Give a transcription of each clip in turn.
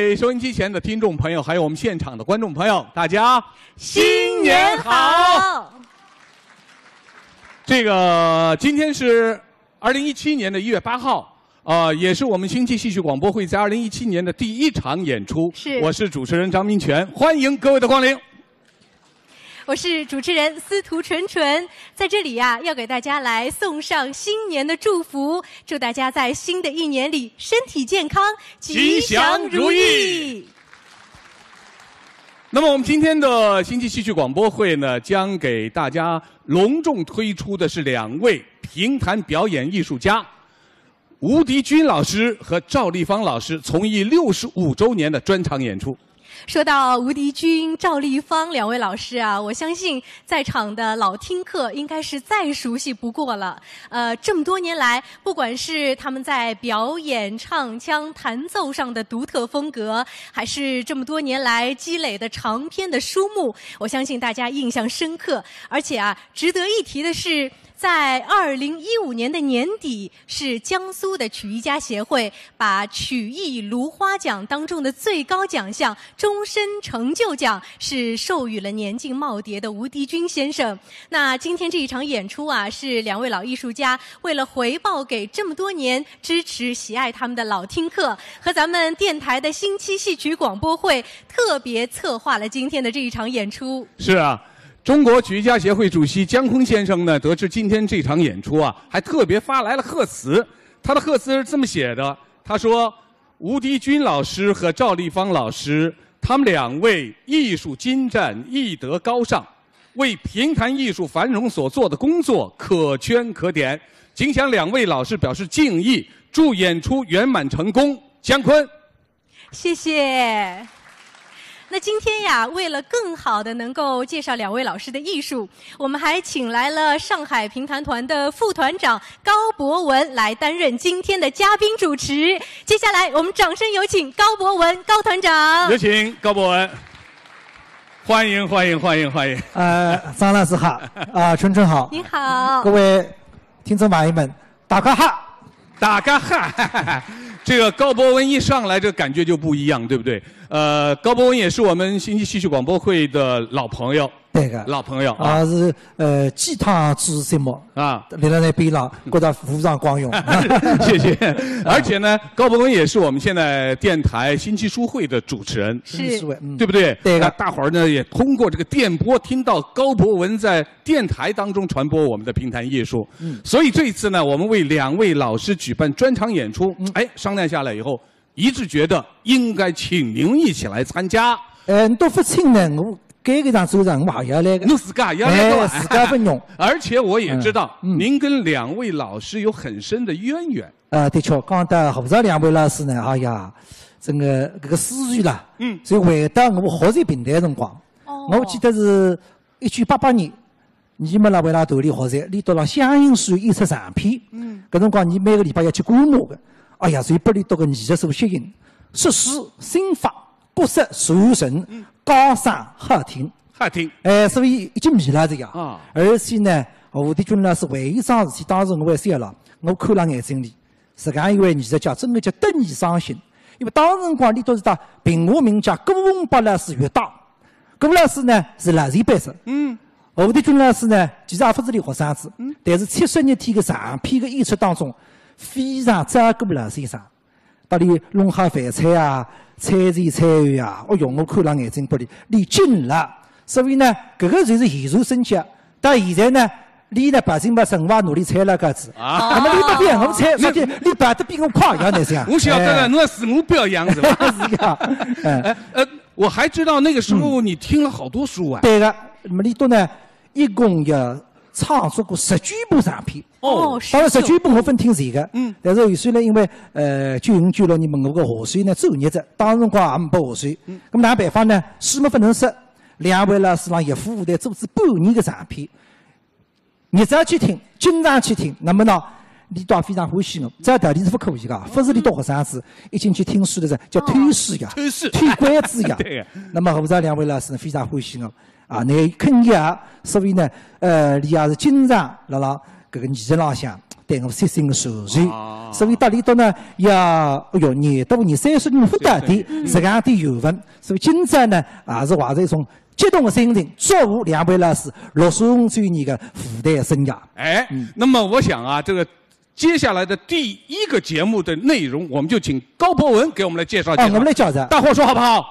位收音机前的听众朋友，还有我们现场的观众朋友，大家新年好！今天是2017年的1月8号，也是我们星际戏曲广播会在2017年的第1场演出。我是主持人张明全，欢迎各位的光临。我是主持人司徒纯纯，在这里呀，要给大家来送上新年的祝福，祝大家在新的一年里身体健康，吉祥如意。那么我们今天的星际戏曲广播会呢，将给大家隆重推出的是2位评弹表演艺术家，吴迪军老师和赵丽芳老师从艺65周年的专场演出。说到吴迪军、赵丽芳2位老师啊，我相信在场的老听客应该是再熟悉不过了。这么多年来，不管是他们在表演、唱腔、弹奏上的独特风格，还是这么多年来积累的长篇的书目，我相信大家印象深刻。而且啊，值得一提的是，在2015年的年底，是江苏的曲艺家协会把曲艺芦花奖当中的最高奖项终身成就奖是授予了年近耄耋的吴迪军先生。那今天这一场演出啊，是2位老艺术家为了回报给这么多年支持喜爱他们的老听客，和咱们电台的星期戏曲广播会特别策划了今天的这一场演出。是啊。中国曲艺家协会主席姜昆先生呢，得知今天这场演出啊，还特别发来了贺词。他的贺词是这么写的：他说，吴迪军老师和赵丽芳老师，他们2位艺术精湛，艺德高尚，为评弹艺术繁荣所做的工作可圈可点，仅向2位老师表示敬意，祝演出圆满成功。姜昆，谢谢。那今天呀，为了更好的能够介绍2位老师的艺术，我们还请来了上海评弹团的副团长高博文来担任今天的嘉宾主持。接下来，我们掌声有请高博文高团长。有请高博文，欢迎欢迎欢迎欢迎。张老师好，春春好，你好，各位听众朋友们，大家好，大家好。这个高博文一上来，这感觉就不一样，对不对？高博文也是我们星际戏曲广播会的老朋友，对个，老朋友啊，是鸡汤主持节目啊，立在那边上，觉得非常光荣。谢谢。而且呢，高博文也是我们现在电台新奇书会的主持人，是，对不对？对个，大伙儿呢也通过这个电波听到高博文在电台当中传播我们的评弹艺术。所以这一次呢，我们为2位老师举办专场演出，商量下来以后，一致觉得应该请您一起来参加。你都不请呢，我该个场组长我也要来个。侬自家也要来个，自家分用。而且我也知道，您跟2位老师有很深的渊源。的确，刚才合着2位老师呢，哎呀，这个思绪啦，所以回到我学习平台的辰光，我记得是1988年，你们那位拉头里学习，练到了湘阴县演出长篇。搿辰光你每个礼拜要去观摩的，哎呀，所以拨你读个艺术所吸引，说诗、心法、角色、传神，高尚好听。好听。所以已经迷了这样。而且呢，吴迪军老师为一桩事体，当时我还小了，我看了眼睛里，实际上一位艺术家真的叫得意伤心。因为当时辰光，你都是他评话名家郭文伯老师阅读，郭老师呢是老前辈生。吴迪军老师呢，其实也不是你学生子，但是70日天的长篇的演出当中，非常照顾老先生，把你弄好饭菜啊、菜前菜后啊，哎哟，我看了眼睛不里练精了。所以呢，这个就是现如升级。到现在呢，你呢百分百生活努力猜了个子，那么你不比我猜，说的你跑得比我快一样的是呀。我晓得了，侬是目标样是吧？是呀。我还知道那个时候你听了好多书啊。对的，那么你都呢，一共要创作过19部长篇。当然19部我分听谁个。但是有时呢，因为95、96年问我个贺岁呢走日子，当时辰光也没拨贺岁。那么哪办法呢？书没不能说，2位老师让一副舞台组织半年的长篇，日常去听，经常去听，那么呢，你都非常欢喜我。这道理是不可以的，不是你到学生子一进去听书的人叫推书呀，推拐子呀。那么后头2位老师呢非常欢喜我。那肯也，所以呢，你也是经常辣搿个艺术浪向对我悉心的授权。所以到里头呢，要哎哟，年多年30年不得的，这样的有份。所以今朝呢，也是怀着一种激动的心情，祝福两位老师65周年的舞台生涯。哎，那么我想啊，这个接下来的第一个节目的内容，我们就请高博文给我们来介绍介绍。我们来介绍，大伙说好不好？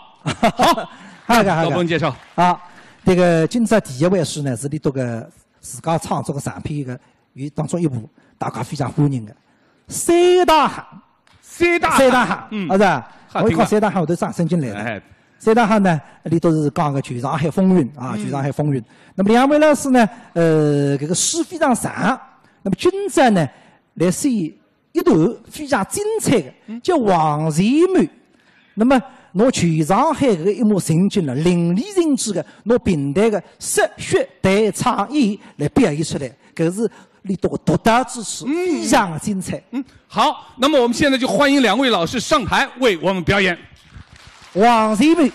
好，好高博文介绍。啊，这个今朝第一位诗呢，是里头个自家创作的长篇个，有当中一部大家非常欢迎的《三大行》。三大行，是吧？我一讲三大行，我都掌声进来了。三大行呢，里头是讲个全上海风云啊，全上海风云。那么两位老师呢，这个诗非常长。那么今朝呢，来写一段非常精彩的，叫《黄鳝满》。那么拿全上海这个一幕情景呢，淋漓尽致的，拿平台的色血带唱演来表现出来，搿是里头独特之处，非常的精彩。好，那么我们现在就欢迎两位老师上台为我们表演《黄鳝满》。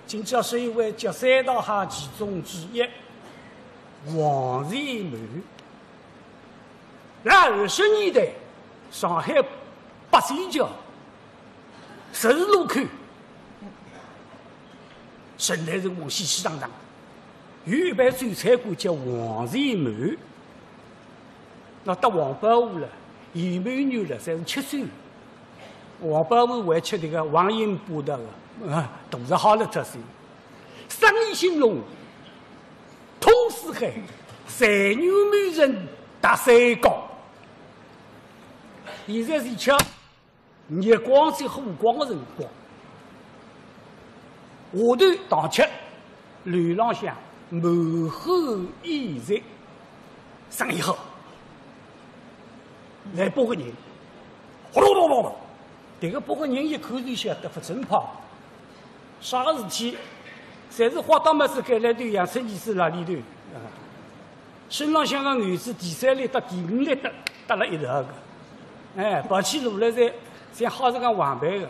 今朝是一位叫三大行其中之一，黄鳝满。在20年代，上海八仙桥十字路口，人来人往，熙熙攘攘。有一盘酸菜馆叫黄鳝满，那到黄百户了，严美女了，侪是7岁。黄百户还吃这个黄银波的肚子好了特些，生意兴隆，通四海，才女美人达三江。现在是吃日光最火光的辰光，下头当吃，路浪向满口贻在，生意好，来8个人，哗啦啦啦啦，这个8个人一看就晓得不正跑，啥个事体，侪是花到么子盖来头养生意思哪里头啊？身浪向个案子第3类到第5类搭了一头个。哎，跑起路来侪好是讲黄牌的，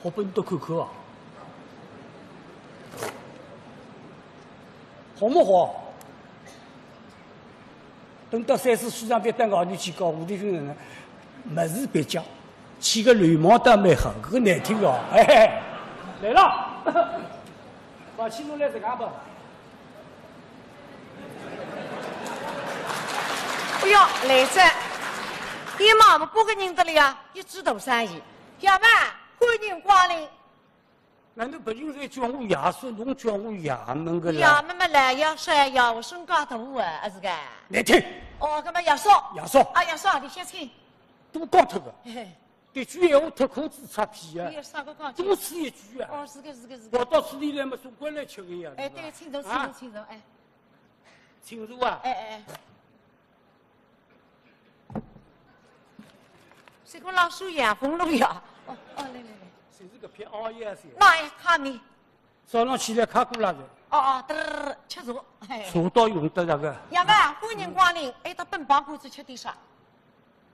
好拨你多看看哦，好么好？等到3、4岁上边，等外头去搞无地军人，么事别讲，起个乱毛倒蛮好，搿个难听哦，哎，来了，跑起路来这样吧。哎哟，来着。你妈妈8个人得了呀，一枝大生意。小妹，欢迎光临。难道别人在叫我爷叔，侬叫我爷们个啦？爷们么来呀，山呀，我身高大啊，是个。难听。哦，搿么爷叔。爷叔。啊，爷叔，你先请。多讲脱个。这句闲话脱裤子擦皮啊！啥个讲？多此一举啊！哦，是个。跑到处里来嘛，总归来吃个呀。哎，对，请坐，哎。请坐啊！哎。这个老鼠养蜂了呀！哦，来。谁是个偏熬夜噻？那看你。早上起来卡过来的。哦，吃茶。茶到用得那个。爷们，欢迎光临。哎，到本帮馆子吃点啥？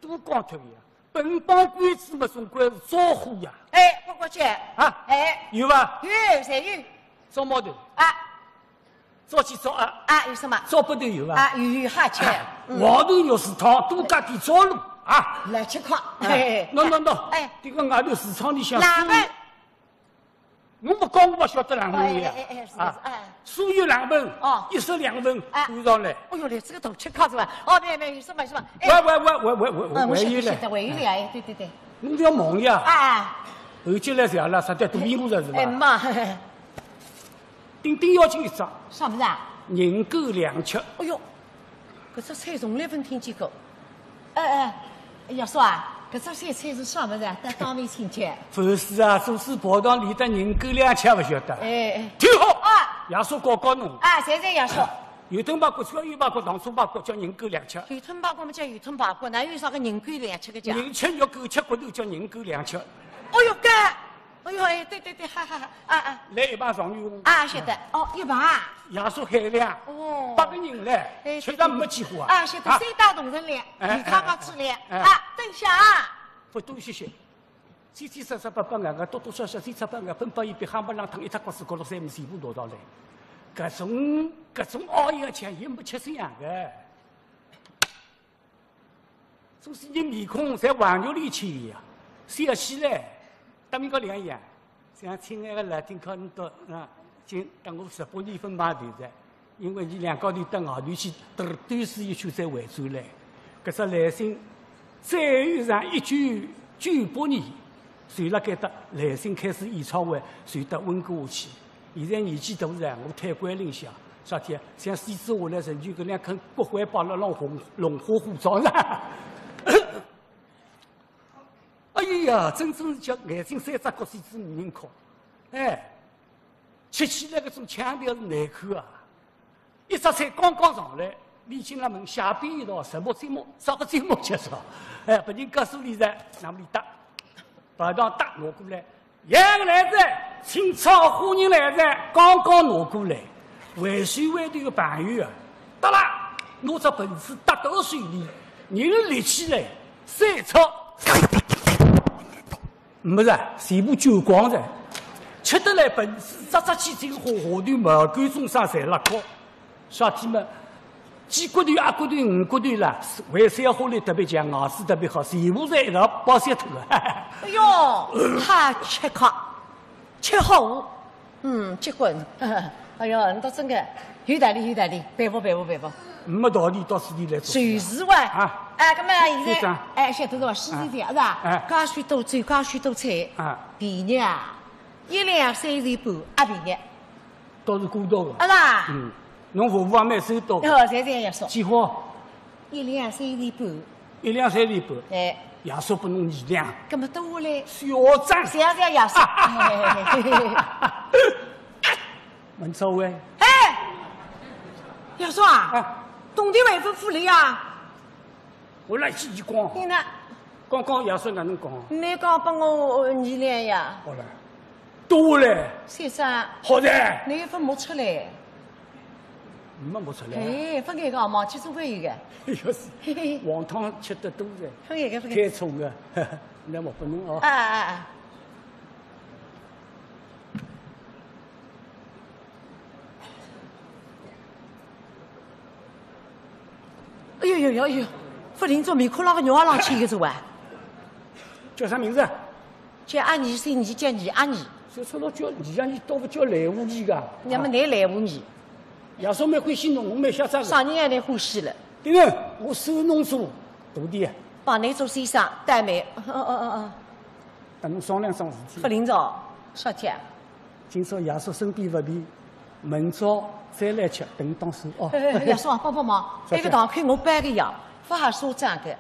多讲脱呀！本帮馆子嘛，总归是招呼呀。哎，过去。啊？哎，有吧？有，侪有。招毛头。啊。招起招啊。啊，有什么？招不头有吧？啊，有哈吃。黄头肉丝汤，多加点糟卤。啊，7块。喏，哎，这个外头市场里向，冷饭，我不讲，我不晓得冷饭呀。所有冷饭，1食2份，端上来。哎呦嘞，这个大7块是吧？哦，没，有什么？喂，还有嘞，对。侬不要忙呀。啊。后脚来啥了？啥叫大屁股是吧？哎妈。顶要求一桩。啥么子啊？人狗2吃。哎呦，搿只菜从来没听见过。要说啊，搿只菜是啥么子啊？得当面请吃。不是啊，做事跑堂里的人狗2吃不晓得。哎。听好啊！爷叔教侬。啊，现在爷叔。油吞排骨、烧油排骨、糖醋排骨叫人狗2吃。油吞排骨么叫油吞排骨，哪有啥个人狗2吃个讲？人吃肉，狗吃骨头叫人狗2吃。哎呦干！哎呦哎，对，哈，啊！来一排状元。啊，晓得。哦，一排。爷叔海量。哦。8个人来，吃上没几户啊。啊，晓得。3大同仁来，你看看质量。啊，等下啊。不多些。七八八眼个，多少，7、8眼，分8一笔，夯不啷腾一塌瓜子，搞了3米全部拿上来。搿种熬夜腔也没吃相个，总是你面孔在黄肉里去呀，笑起来，当面个两样，像亲爱的来听课你到啊，今当我18年分买头的，因为你两高头到外头去短时一圈再回转来，搿只来信再有上1998年，随了该得来信开始演唱会，随得温哥下去。现在年纪大了，我退关里向，啥天像死之下来成就搿两坑骨灰摆辣龙华火葬上。哎呀，真是叫眼睛三只角丝子女人哭，哎，吃起来搿种腔调是难看啊！一只菜刚刚上来，李进了门下边一道，什么节目啥个节目结束？哎，把人告诉李在那么里搭，把当搭拿过来，两个来子，清朝花人来子刚刚拿过来，回旋湾头个朋友啊，得啦，拿只盆子搭到水里，人立起来，三抄。没是，全部酒光着，吃得来本事，扎起这个下头毛干中上侪辣靠，啥体嘛？鸡骨头、鸭骨头、鱼骨头啦，胃酸化力特别强，牙齿特别好，全部在一道包三头个。哎哟，太吃客，吃好，结棍。哎哟，你倒真个有道理，佩服。没道理，到此地来做。就是哇。啊。哎，葛么现在晓得伐？西餐厅是吧？介许多酒，介许多菜，便宜啊！1两3钱半，也便宜。倒是公道个。啊啦。侬服务也蛮周到。侪这样要说。几好？1两3钱半。1两3钱半。哎。爷叔拨侬2两。葛么多嘞。小张。像这样爷叔。文超威。哎，爷叔啊，董地回复福利啊。我来记忆光。你呢？刚刚爷叔哪能讲？你讲拨我2两呀？好了，多嘞。先生。好的。你一份没出来。没出来。哎，分开讲，忘记做饭有个。哎呦是。黄汤吃得多的。分开。太冲个，那我不能哦。哎。哎呦！福林做面孔那个鸟浪去一个做啊？叫啥名字？叫阿姨，3年叫二阿姨。说错了，叫二阿姨，倒不叫来无姨个。那么你来无姨？爷叔蛮欢喜侬，我蛮嚣张个。啥人也来欢喜了？对个，我收侬做徒弟。帮你做先生，带妹。跟侬商量桩事体。福林早，啥天？今朝爷叔身边不便，明朝再来吃，等当时哦。爷叔啊，帮忙，那个堂口我搬个羊，不还说这个。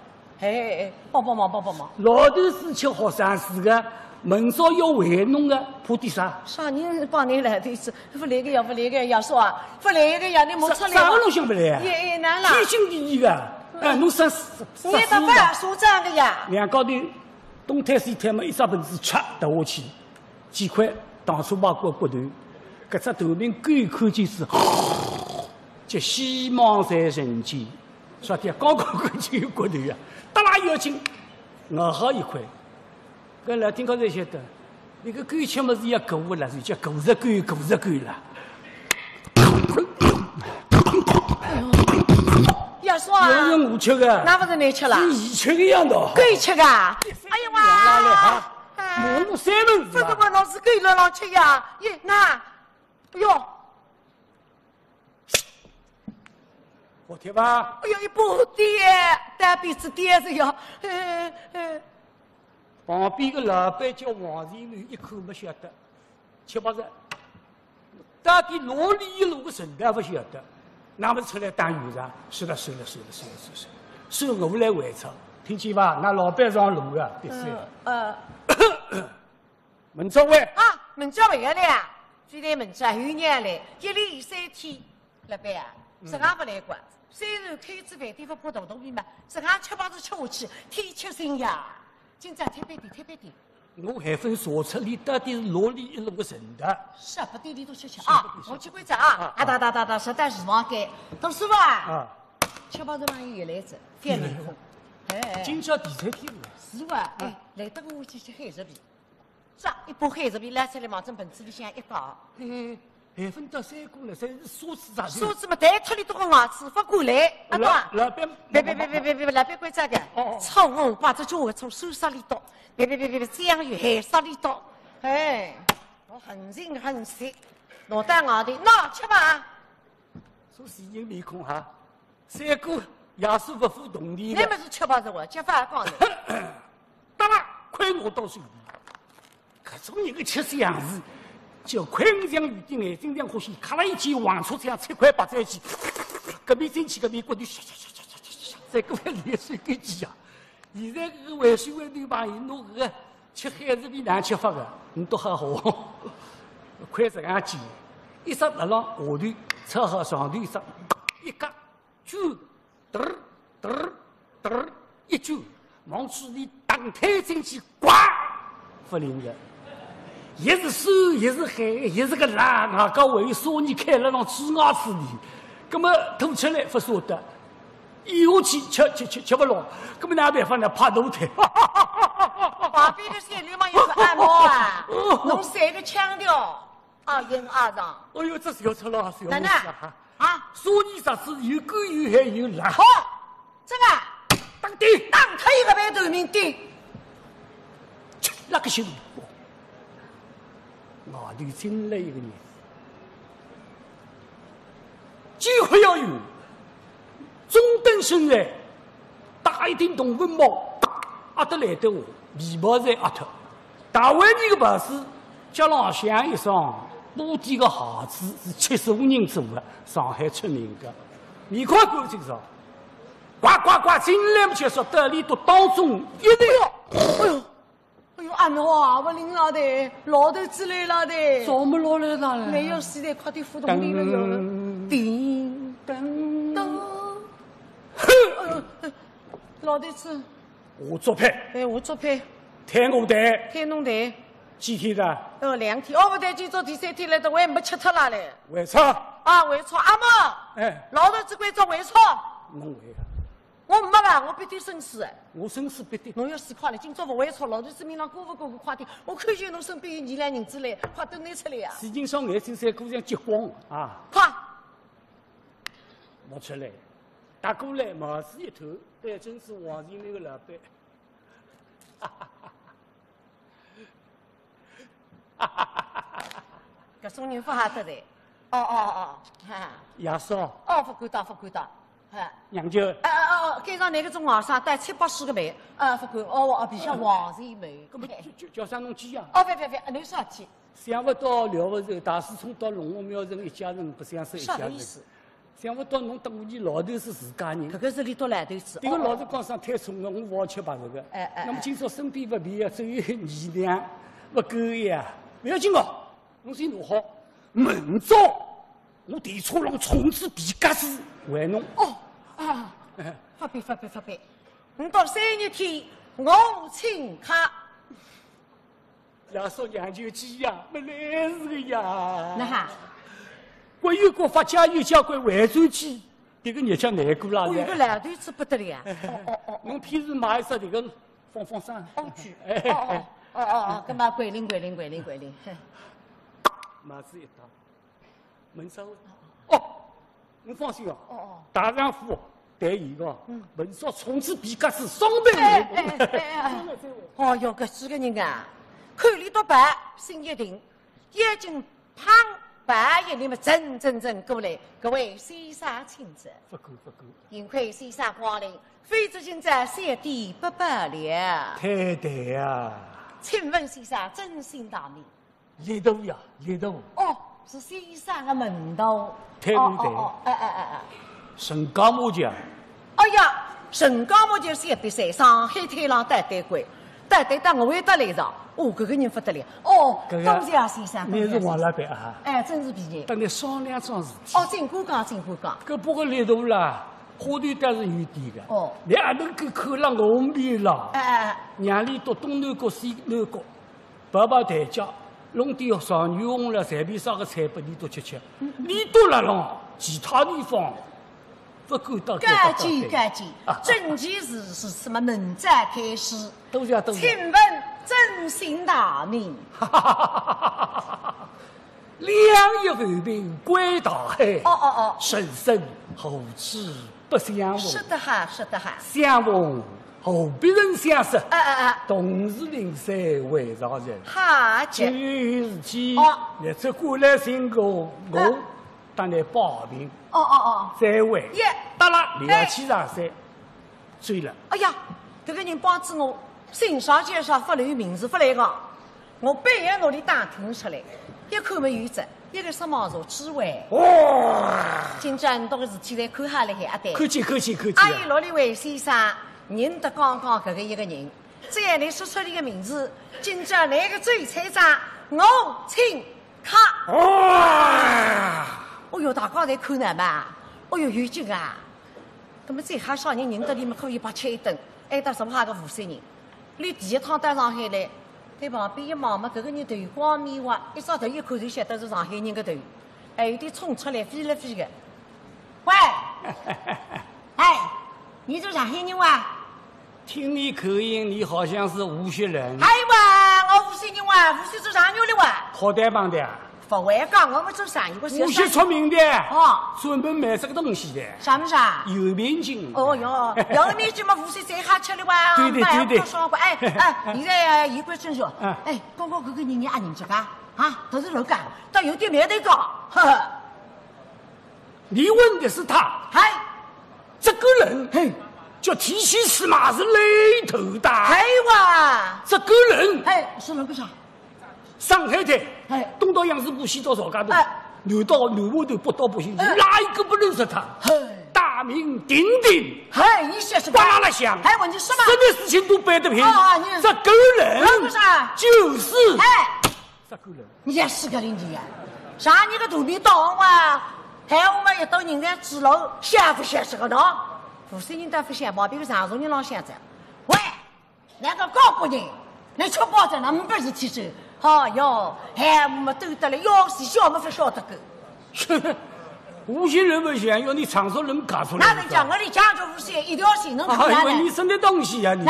帮忙。老头子吃好生事个，明朝要回侬个，怕点啥？啥人帮你来的是？不来个爷叔啊，不来个羊，你没出来。啥个侬想不来啊？难了。天经地义个，侬啥事？你不还说这个呀？两高头东推西推嘛，一只盆子吃倒下去，几块糖醋排骨骨头，搿只头名干看就是叫西芒山人间，啥的刚刚看就有骨头啊，得啦要紧，咬好一块，搿老天高才晓得，那个干吃么是要狗啦，就叫狗日干啦。爷叔啊，又是我吃的，那不是你吃了？是伊吃的样的。狗吃的？哎呀妈！我弄3份这个我老是狗了吃呀！那，哎呦，好听吧？哎呦，一不跌，单鼻子跌着呀！旁边个老板叫王前南，一口没晓得，吃不着。到底哪里一路个神也不晓得。那么出来打圆场，收了，收我来回钞，听见伐？那老板上路个，第三。文朝伟啊，文朝伟个了，最近文朝有年来，1连3天，老板啊，实行不来管。虽然开支饭店不破大肚皮嘛，实行吃饱子吃下去，天吃心呀。今朝推杯底。我还分查出你到底是哪里一路个神的。是不对，里头吃啊！我去规则啊！打，实在是忘该。董师傅啊，吃饱子嘛有来子，翻面孔。今朝第3天了。是哇，来得我去吃海蜇皮，一把海蜇皮拿出来往这盆子里向一搞，海分到三姑了，才是沙子啥的。沙子嘛，抬脱里多个牙齿发过来，阿哥。老板，别，老板关这个。冲我把这叫我从手上里倒，别，这样有海上里倒。哎，我很硬很实，脑袋硬的，那吃吧。说是人面孔哈，三姑耶稣不负同理的。那么是吃吧，是我吃饭讲的。当然，亏我到手里。搿种人的吃相是，就看我像雨滴眼睛这样欢喜，看了一记黄出这样切块白在一起，隔壁进去隔壁过去，再过来连水给鸡啊！现在搿个维修的女朋友，侬搿个吃海是比哪吃法的，你都还好。快这样煎，一直辣浪下头，侧好上头一只，一夹揪，嘚儿嘚儿嘚儿一揪，往嘴里打开进去，呱，不灵的。一是酸，一是海，一是个辣，外加还有沙泥开了让嘴牙齿里，葛么吐出来不舍得，咽下去吃不落，葛么哪办法呢？拍肚腿。旁边的山流氓有个按摩啊，侬三个腔调，啊硬啊上。哎呦，这小车了，小奶奶啊，沙泥啥子有干有海有辣。好，这个当对，打开一个白头名对，那个兄弟。外头进来一个人，机会要有，中等身材，戴一顶动物帽，压得来得我，皮毛才压脱。大外地个本事，脚浪向一双布底个鞋子是75人做的，上海出名的，面孔看清爽，呱呱呱，进来不去说得里头当中一定。哎呦，按摩啊，不灵了的，老头子来了的。怎么老来了？没有，现在快点互动里了有。叮噔噔。老头子。我做派。哎，我做派。抬我抬。抬侬抬。几天的？2天。哦，不对，今朝第3天来的，我还没吃脱啦嘞。胃炒。啊，胃炒，阿嬷。哎。老头子关做胃炒。侬胃啊？我没啦，我必定生死哎！我生死必定。侬要死快了，今朝不会错，老头子面上过快点，我看见侬身边有2两银子来，快都拿出来呀！史金上眼睛在姑娘结光啊！快，拿出来，打过来，毛子一头，对，真是王金那个老板。哈哈哈哈哈！搿种人不哈得的。哦，哈。爷嫂。哦，不管到。娘舅，街上那个种外甥带7、8、10个妹，不管，比像黄鳝妹。搿么叫啥侬鸡啊？哦，别，侬啥鸡？想不到辽不柔，大师冲到龙王庙城一家人，不想是一家人。啥意思？想不到侬等你老头是自家人。搿个是里头老头子。这个老头讲上太冲了，我不好吃白肉个。那么今朝身边不便啊，只有2两，不够呀。不要紧哦，侬先弄好。明朝我提出让从此皮夹子为侬。发别。你到3日天，我请客。爷嫂娘舅鸡呀，没来事个呀。那哈。国有国法，家有家规，万转鸡，这个日脚难过啦。有个老头子不得了呀！侬偏是买一只这个放生。去。搿么桂林。马子一打，门上哦，侬放心哦。大丈夫待伊个，文少从此皮夹子双倍。哦哟，搿几个人啊，口里多白，心一定，眼睛胖白眼，你们真过来，各位先生请坐。不够。幸亏先生光临，非至今在3点800了。太对呀！请问先生真姓大名？列头呀，列头。哦，是先生的门头。太对。陈家木匠。哎呀，陈家木匠是一笔山，上海滩上带官，带我会得来上。哦，搿个人不得了。哦，多谢先生。你是王老板啊？哎，真是便宜。等你商量桩事体。哦，尽管讲。搿不过列头啦，花头倒是有点个。哦。你阿头搿口浪红面了。娘里到东南角、西南角，摆台阶，弄点上牛红了、随便啥个菜拨你都吃。你都辣浪，其他地方不敢到。该见。整件事是什么门寨开始？都是。请问真姓大名？两翼回平归大海。哦，生生何止不相逢？是的哈，是的哈。相逢何必人相识？同是邻舍为上人。哈，今日事体，日出赶来寻我，当来报平。再会。得了，你要去上山，醉了。哎呀，这个人帮助我，新上介绍发留名字发来个，我半夜努力打听出来，一看没有只，一个什么茶机会。今朝很多个事体来看下来还阿呆。客气。阿姨老里位先生认得刚刚这个一个人，只要你说出你的名字，今朝那个醉菜账我请客。哦哟，大家在看呢嘛？哦哟，有劲啊！那么这下少年认得你们可以把吃一顿，挨到什么哈个湖山人。你第一趟到上海来，对旁边一望嘛，这个人头光面滑，一照头一看就晓得是上海人个头，还有点冲出来飞了飞的。喂，哎，你是上海人哇？听你口音，你好像是无锡人。哎哇，我无锡人哇，无锡做上游的哇。好呆帮的。不会讲，我们做生意，我无锡出名的，专门卖这个东西的。啥么子啊？油面筋。哦哟，油面筋嘛，无锡最好吃的哇。对。哎，现在言归正传。哎，刚刚这个人你阿认识噶？都是老干，但有点面头高。你问的是他？嗨，这个人，叫提起司马是雷头大。嗨哇，这个人，是那个啥？上海的，东到杨师部，西到曹家渡，南到南湾头，北到北新区，哪一个不认识他？大名鼎鼎。你写什么？呱啦啦响。问题什么？什么事情都办得平。这个人，就是这个人。你也是个人呀！上你个肚皮倒啊！还我们一到人家指路，想不想是个喏？无锡人倒不想，旁边个常州人老想着。喂，那个高国人，你吃饱着呢，没本事提走。哟，还我们都得了，要是小么不晓得个。无锡人不想要你常熟人搞出来。那能讲我的讲究无锡一条线能看因为你生的东西呀，你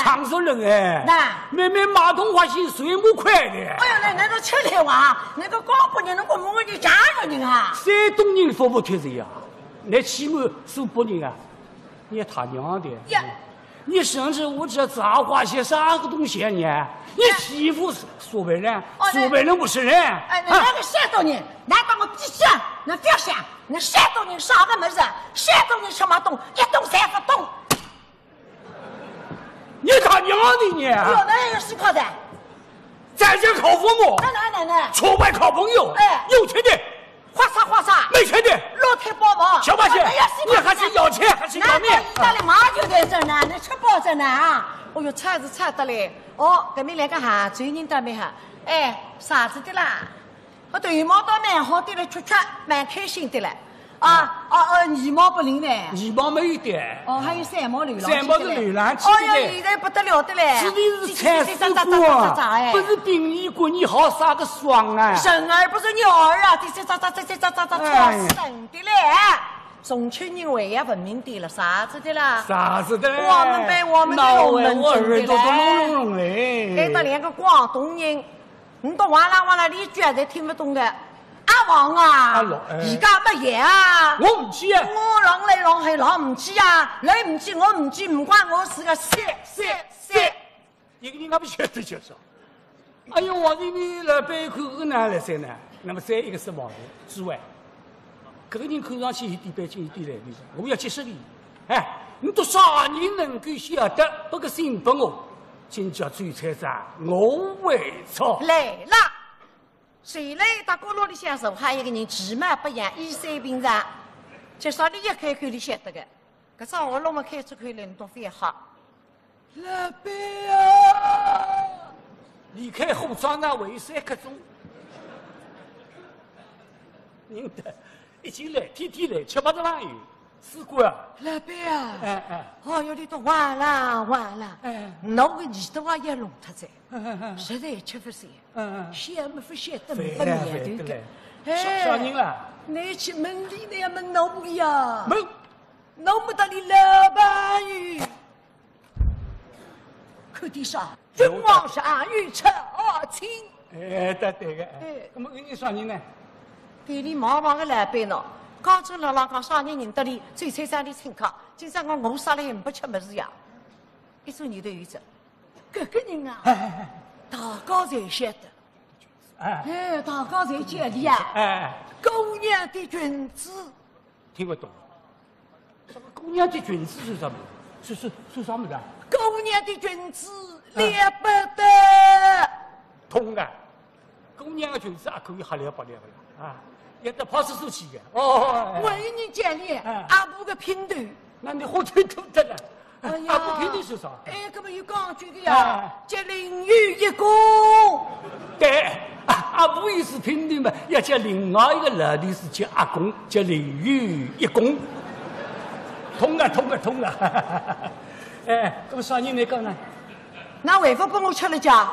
常熟人慢慢马桶滑行水木快的。哎呀，那个吃力哇，那个高国人，那个我的家人啊。山东人服不脱谁呀？那起码苏北人啊，你他娘的！你甚至我这杂话些啥个东西啊你？你欺负苏北人，苏北人不是人。那个山东人，难道我比想？那不要想，那山东人啥个么子？山东人什么懂？一懂三不懂。你他娘的你！哎呦，那也是靠的。在家靠父母，出外靠朋友。有钱的花啥？没钱的老太帮忙。小把戏，你还是要钱还是要命？意大利马就在这呢，那吃饱着呢啊！哦哟，菜是菜得嘞。搿面两个哈，最人得没哈？啥子的啦？我对毛倒蛮好的了，吃蛮开心的了。二毛不灵呢？二毛没有的。还有三毛流浪。三毛是流浪去的。哟，现在不得了的嘞！指的是菜师傅啊，不是殡仪馆，你好撒个爽啊！人儿不是鸟儿啊，这吵死人的嘞！中秋人为呀文明的了，啥子的啦？啥子的？我们被我们的龙门阵的嘞！给到连个广东人，你都完了，你居然听不懂的。阿王啊，而家乜嘢啊？我唔知啊！我让你让去让唔知啊！你唔知我唔知，唔關我事嘅。一個人我不曉得就說，哎呦，我這邊來背看個哪來噻呢？那麼再一個是網絡之外，這個人看上去一點背景一點來的，我要接受你。你都啥人能夠曉得這個新本哦？今朝最菜站我為錯來了。谁来到角落里向坐下一个人，其貌不扬，衣衫平常，至少你一开口你晓得个。搿只我弄么开出口来，你都非好。老板啊！离开后庄那为3刻钟，人的一进来天天来7、8只朋友，试过啊。老板啊！哦哟，你都完了。侬个耳朵啊也聋脱在。实在吃不消，想没不晓得不面对的。啥人啦？你去门里那样问侬呀？问，侬不得你老板语。可地上君王下御车青，哎，对个。哎，那么你啥人呢？店里忙忙的老板喏，刚正老讲啥人认得你，最菜上里请客。今朝我杀了不吃么子呀？一说你的儿子，这个人啊，大家才晓得。哎，大家才讲的呀。哎，姑娘的裙子。听不懂。什么姑娘的裙子是什么？是啥么子啊？姑娘的裙子了不得。通的。姑娘的裙子也可以了不了啊！也得派出所去的。哦。我与你讲的，阿婆个拼头。那你好吹吐的了。阿婆拼头是啥？哎，搿么有讲究的呀，叫淋雨一公。对，阿婆也是拼头嘛，要叫另外一个老的是叫阿公，叫淋雨一公。通了。哎，搿么啥人来讲呢？那为何帮我吃了家？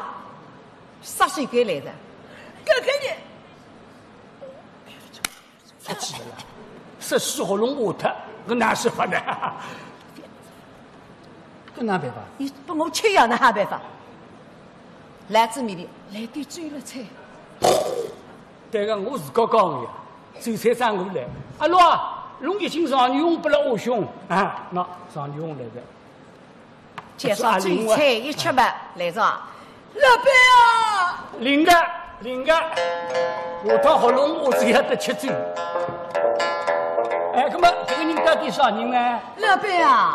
啥水鬼来的？搿个人出去了啦，10岁喉咙下脱，搿哪说法呢？搿哪办法？你帮我吃药，那还办法？来子面的，来点追了菜。对个，我自个讲的呀。周菜长我来，阿罗啊，弄一斤上牛不了我凶啊，那上牛来的。介绍追菜一吃吧，来着。老板啊！灵个，下趟喉咙我只要得吃嘴。哎，搿么这个人到底啥人呢？老板啊，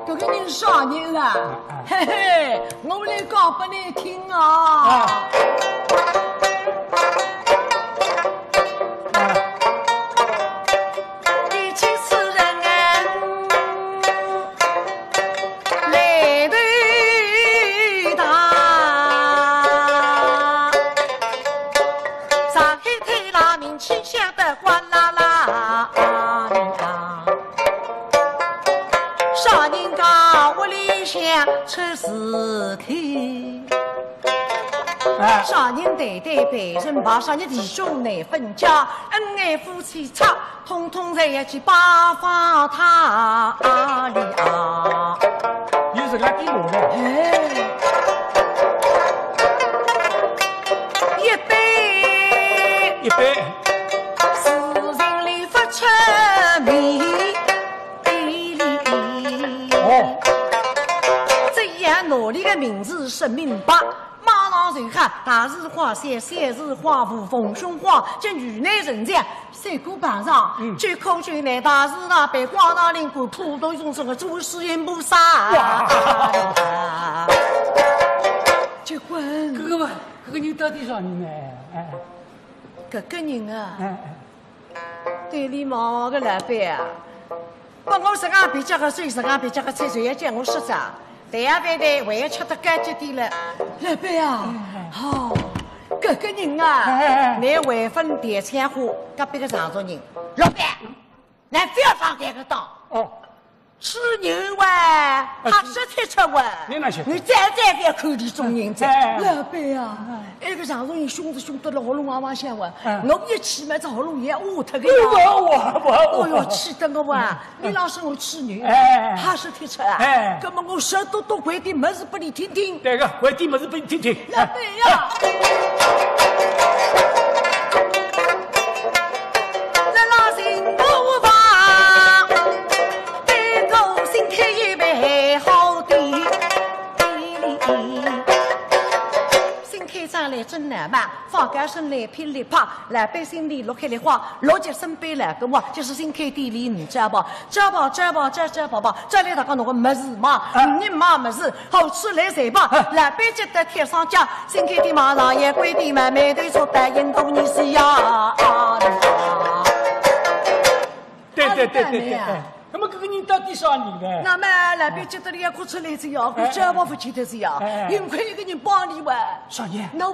这个人啥人啊？嘿嘿，我来讲给你听啊。出事体，啥人对被人怕，啥人弟兄难分家，恩爱夫妻差，统统在一起八方塔里啊！有这个地我的，一杯，事情里不出名。我的名字是明白，马上就看大事化小，小事化无，逢凶化吉，女内人将，三股板上，最口最难，大事大办，光大灵官，普度众生的诸世音菩萨。结婚，这个人到底啥人呢？这个人啊，对里忙个老板啊，把我十二别家个水，十二别家个菜，谁要叫我说啥？对呀，对，我也吃得干净点了。老板啊，好，这个人啊，你未婚点钱花，隔壁个常州人，老板，你不要上这个当。哦，吃牛哇，他是太吃哇。你再不要口里中人者。老板啊，那个常州人凶得了喉咙汪汪响哇，我一去嘛，这喉咙也捂脱个呀。我哟，气得我哇！你老是我吃牛，他是太吃啊。那么我舌头多回点么子给你听听。对个，回点么子给你听听。老板呀！真难办，放干身来拼来怕，老百姓里落开的话，落节身边来个我，就是新开店里唔加吧，加吧，这里大家弄个么子嘛，你妈么子，好吃来谁吧，老百姓的贴上家，新开店马上也归店嘛，面对出白银头你是呀。对。那么这个人到底啥人呢？那么那边觉得你要哭出来子呀，我这我不记得子呀，幸亏有个人帮你哇。啥人？那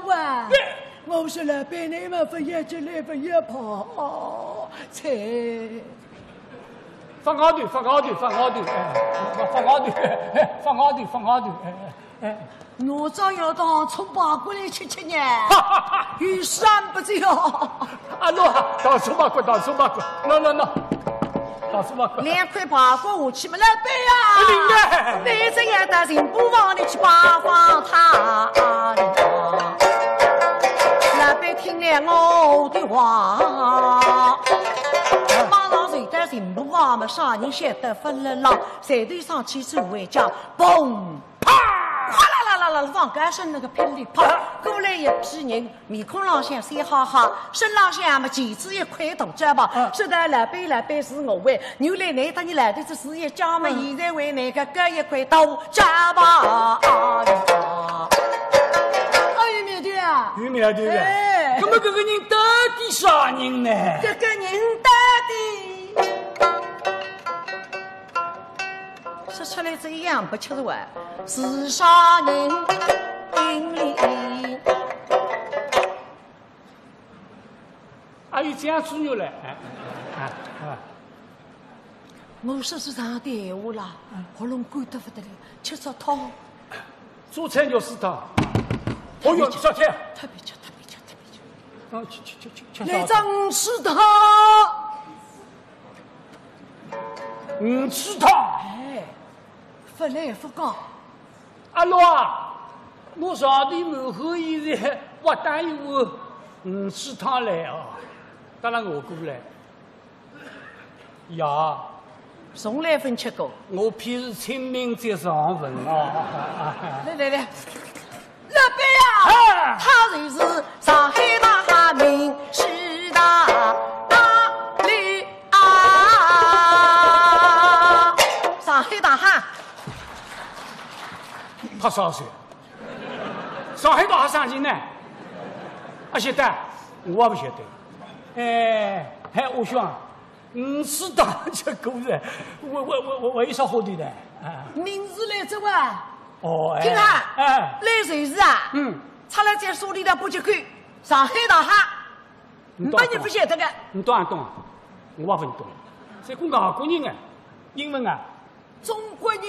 我说老板你们不要进来，不要跑，菜。放高头，我早要当葱巴过来吃呢，有山不走。阿罗，当葱巴过，no。两块八过下去嘛，老板呀，妹子也到人不房里去拜访他。老板听了我的话，马上就到人不房嘛，啥人晓得分了浪，谁对上去就会叫嘣啪，哗啦啦啦，放干声那个霹雳啪，过来一批人，面孔上向笑哈哈，身浪向嘛旗帜一块大家吧，说的老板是我为，原来你当你来的这事业家嘛，现在为那个各一块大家吧。有苗头的，那么这个人到底啥人呢？这个人到底说出来这一样不吃完，是啥人？心里还有这样猪肉嘞？我说是上电话了，喉咙干得不得了，吃着汤，做菜要食堂。哦哟，小天，特别吃。吃。来张吃汤，吃汤。哎，不来不讲。阿老啊，我上地门后现在我带一碗吃汤来哦，当然我过来。呀，从来没吃过。我偏是清明节上坟啊。来。老板呀，他就是上海大名师大吕啊，上海大汉。他啥岁？上海大汉啥人呢？啊，晓得？我也不晓得。还我想，是大这个人，我有啥好的呢？名字来着哇？哦，听哈，来谁是啊？出来在手里的不就看上海大汉，把你不晓得个？你懂啊懂啊，我也不懂。在讲外国人啊，英文啊，中国人。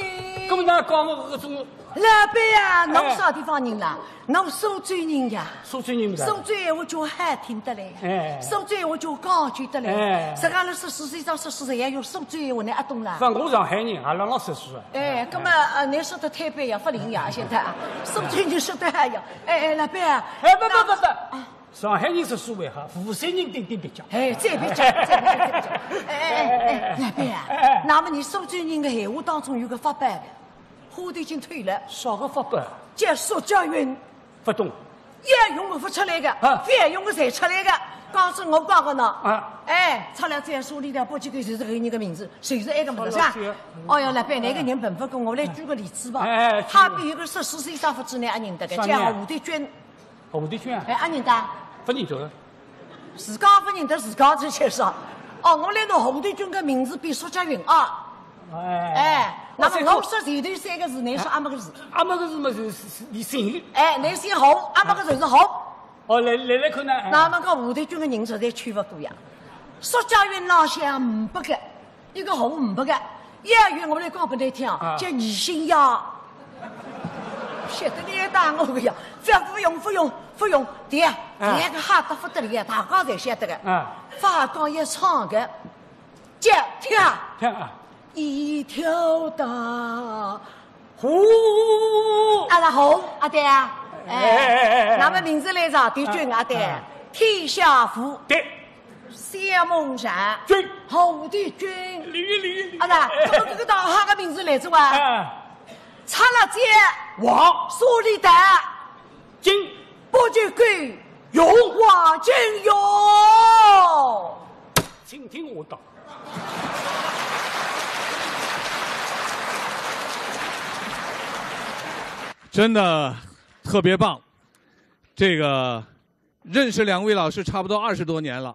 搿么哪讲我搿种？老板呀，侬啥地方人啦？侬苏州人呀？苏州人苏州闲话叫好听得来，苏州闲话叫讲究得来。实际上14岁到14岁也用苏州闲话，你也懂啦？反正我上海人，也老实说。搿么你说的台北呀、福林呀，现在啊，苏州人说的还要。老板啊，不，上海人是所谓哈，湖山人顶别讲。再别讲。老板啊，那么你苏州人的闲话当中有个发白的。话都已经退了，啥个发白？叫塑胶云，不懂。要用不出来的，非用的才出来的。告诉我讲个呢，出来再说里头不几个就是这个人的名字，就是那个名字啊。哦哟，老板，那个人笨不过我来举个例子吧。他比有个14岁上夫之内也认得的，叫胡德军。胡德军啊？也认得。不认得。自家不认得自家这些说。哦，我来到胡德军的名字比塑胶云啊。那么我说前头3个字，你说阿么个字？阿么个字嘛是你姓。你姓胡，阿么个就是胡。哦，来看呢。那么个胡德军的人实在区不过呀。塑胶云老乡500个，一个胡500个。亚云我来讲不来听，叫二姓呀。晓得你也打我个呀？不用，第一个哈得不得了呀，大家才晓得个。法讲一唱个，叫听啊。一条大湖，是湖，对啊，那么名字来着，的确对，天下福，对，谢梦山，对，胡的军，李，怎么这个大汉的名字来着哇？插了街，王，苏里达，金，不就贵，勇，王金勇，请听我道。真的特别棒，这个认识2位老师差不多20多年了，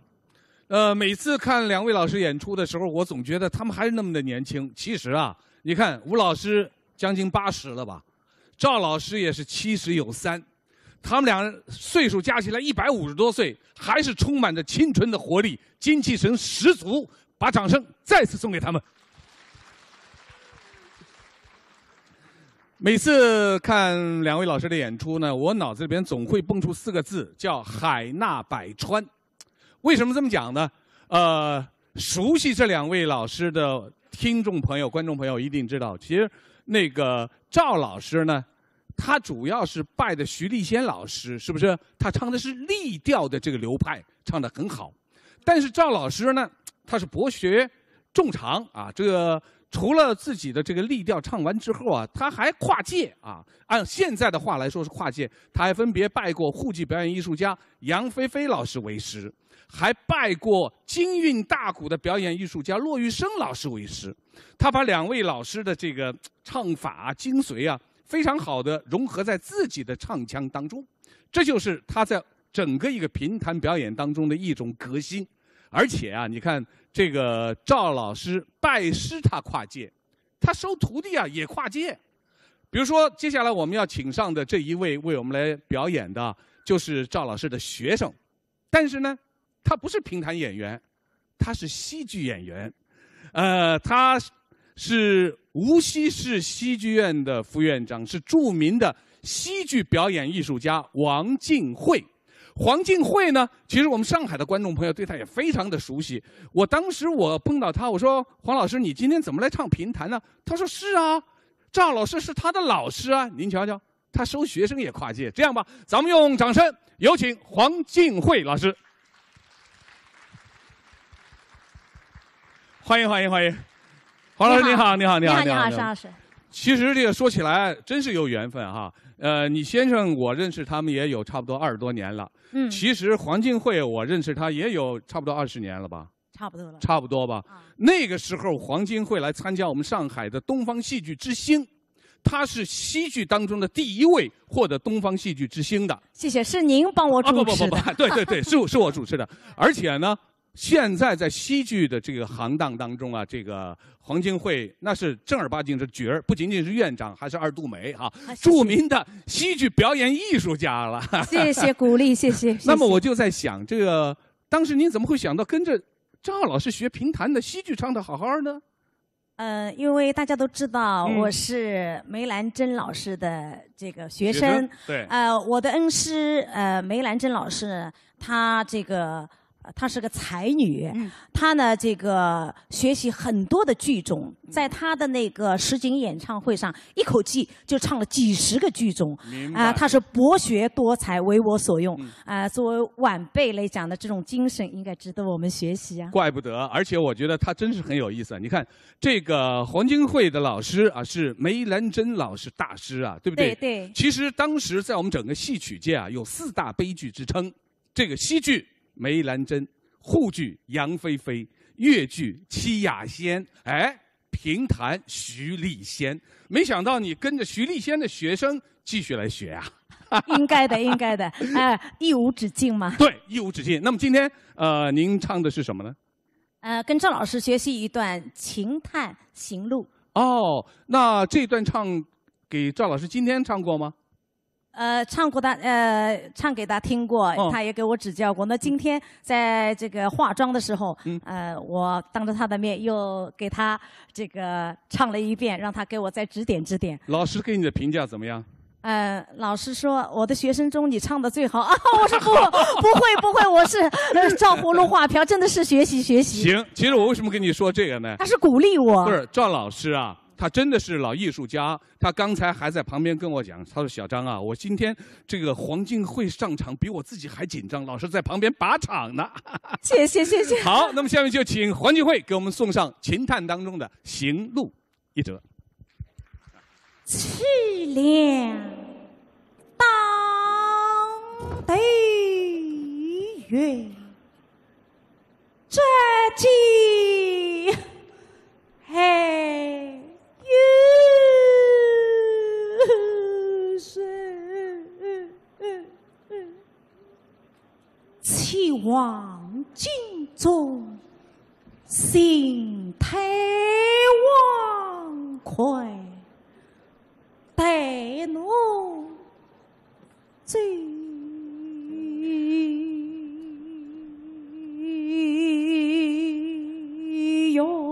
每次看2位老师演出的时候，我总觉得他们还是那么的年轻。其实啊，你看吴老师将近80了吧，赵老师也是70有3，他们俩岁数加起来150多岁，还是充满着青春的活力，精气神十足。把掌声再次送给他们。每次看2位老师的演出呢，我脑子里边总会蹦出4个字，叫海纳百川。为什么这么讲呢？熟悉这2位老师的听众朋友、观众朋友一定知道，其实那个赵老师呢，他主要是拜的徐立先老师，是不是？他唱的是立调的这个流派，唱得很好。但是赵老师呢，他是博学众长啊，这个除了自己的这个立调唱完之后啊，他还跨界啊。按现在的话来说是跨界，他还分别拜过沪剧表演艺术家杨菲菲老师为师，还拜过京韵大鼓的表演艺术家骆玉笙老师为师。他把2位老师的这个唱法精髓啊，非常好的融合在自己的唱腔当中，这就是他在整个一个评弹表演当中的一种革新。而且啊，你看这个赵老师拜师他跨界，他收徒弟啊也跨界。比如说，接下来我们要请上的这一位为我们来表演的，就是赵老师的学生，但是呢，他不是评弹演员，他是戏剧演员。他是无锡市戏剧院的副院长，是著名的戏剧表演艺术家王靖惠。黄靖惠呢，其实我们上海的观众朋友对他也非常的熟悉。当时我碰到他，我说：“黄老师，你今天怎么来唱评弹呢？”他说：“是啊，赵老师是他的老师啊。您瞧瞧，他收学生也跨界。这样吧，咱们用掌声有请黄靖惠老师。欢迎欢迎欢迎，黄老师你好，你好，你好，你好，邵老师。其实这个说起来真是有缘分哈。你先生我认识他们也有差不多20多年了。其实黄靖惠我认识他也有差不多20年了吧？差不多了。差不多吧。那个时候黄靖惠来参加我们上海的东方戏剧之星，他是戏剧当中的第1位获得东方戏剧之星的。谢谢，是您帮我主持的。对对对，是我主持的。而且呢，现在在戏剧的这个行当当中啊，这个黄靖惠那是正儿八经是角儿，不仅仅是院长，还是2度梅啊，著名的戏剧表演艺术家了。谢谢鼓励，谢谢。那么我就在想，这个当时您怎么会想到跟着赵老师学评弹的，戏剧唱得好好呢？因为大家都知道我是梅兰珍老师的这个学生，对，我的恩师梅兰珍老师，她是个才女，她呢这个学习很多的剧种，在她的那个实景演唱会上，一口气就唱了几10个剧种，她是博学多才，为我所用，作为晚辈来讲的这种精神，应该值得我们学习啊。怪不得，而且我觉得她真是很有意思。你看这个黄靖惠的老师啊，是梅兰珍老师大师啊，对不对？对对。其实当时在我们整个戏曲界啊，有4大悲剧之称，这个戏剧梅兰珍，沪剧杨菲菲，粤剧戚雅仙，评弹徐立先。没想到你跟着徐立先的学生继续来学啊！应该的，应该的，一无止境嘛。对，一无止境。那么今天您唱的是什么呢？跟赵老师学习一段《秦探行路》。哦，那这段唱给赵老师今天唱过吗？唱过唱给他听过，他也给我指教过。那今天在这个化妆的时候，我当着他的面又给他这个唱了一遍，让他给我再指点指点。老师给你的评价怎么样？老师说我的学生中你唱的最好啊！我说不会，我是照葫芦画瓢，真的是学习。行，其实我为什么跟你说这个呢？他是鼓励我。不是赵老师啊。他真的是老艺术家，他刚才还在旁边跟我讲，他说：“小张啊，我今天这个黄靖惠上场比我自己还紧张，老师在旁边把场呢。”谢谢。好，那么下面就请黄靖惠给我们送上秦探当中的《行路》一折。凄凉当对月，这季海雨水，期望镜中心态忘快，待奴醉哟。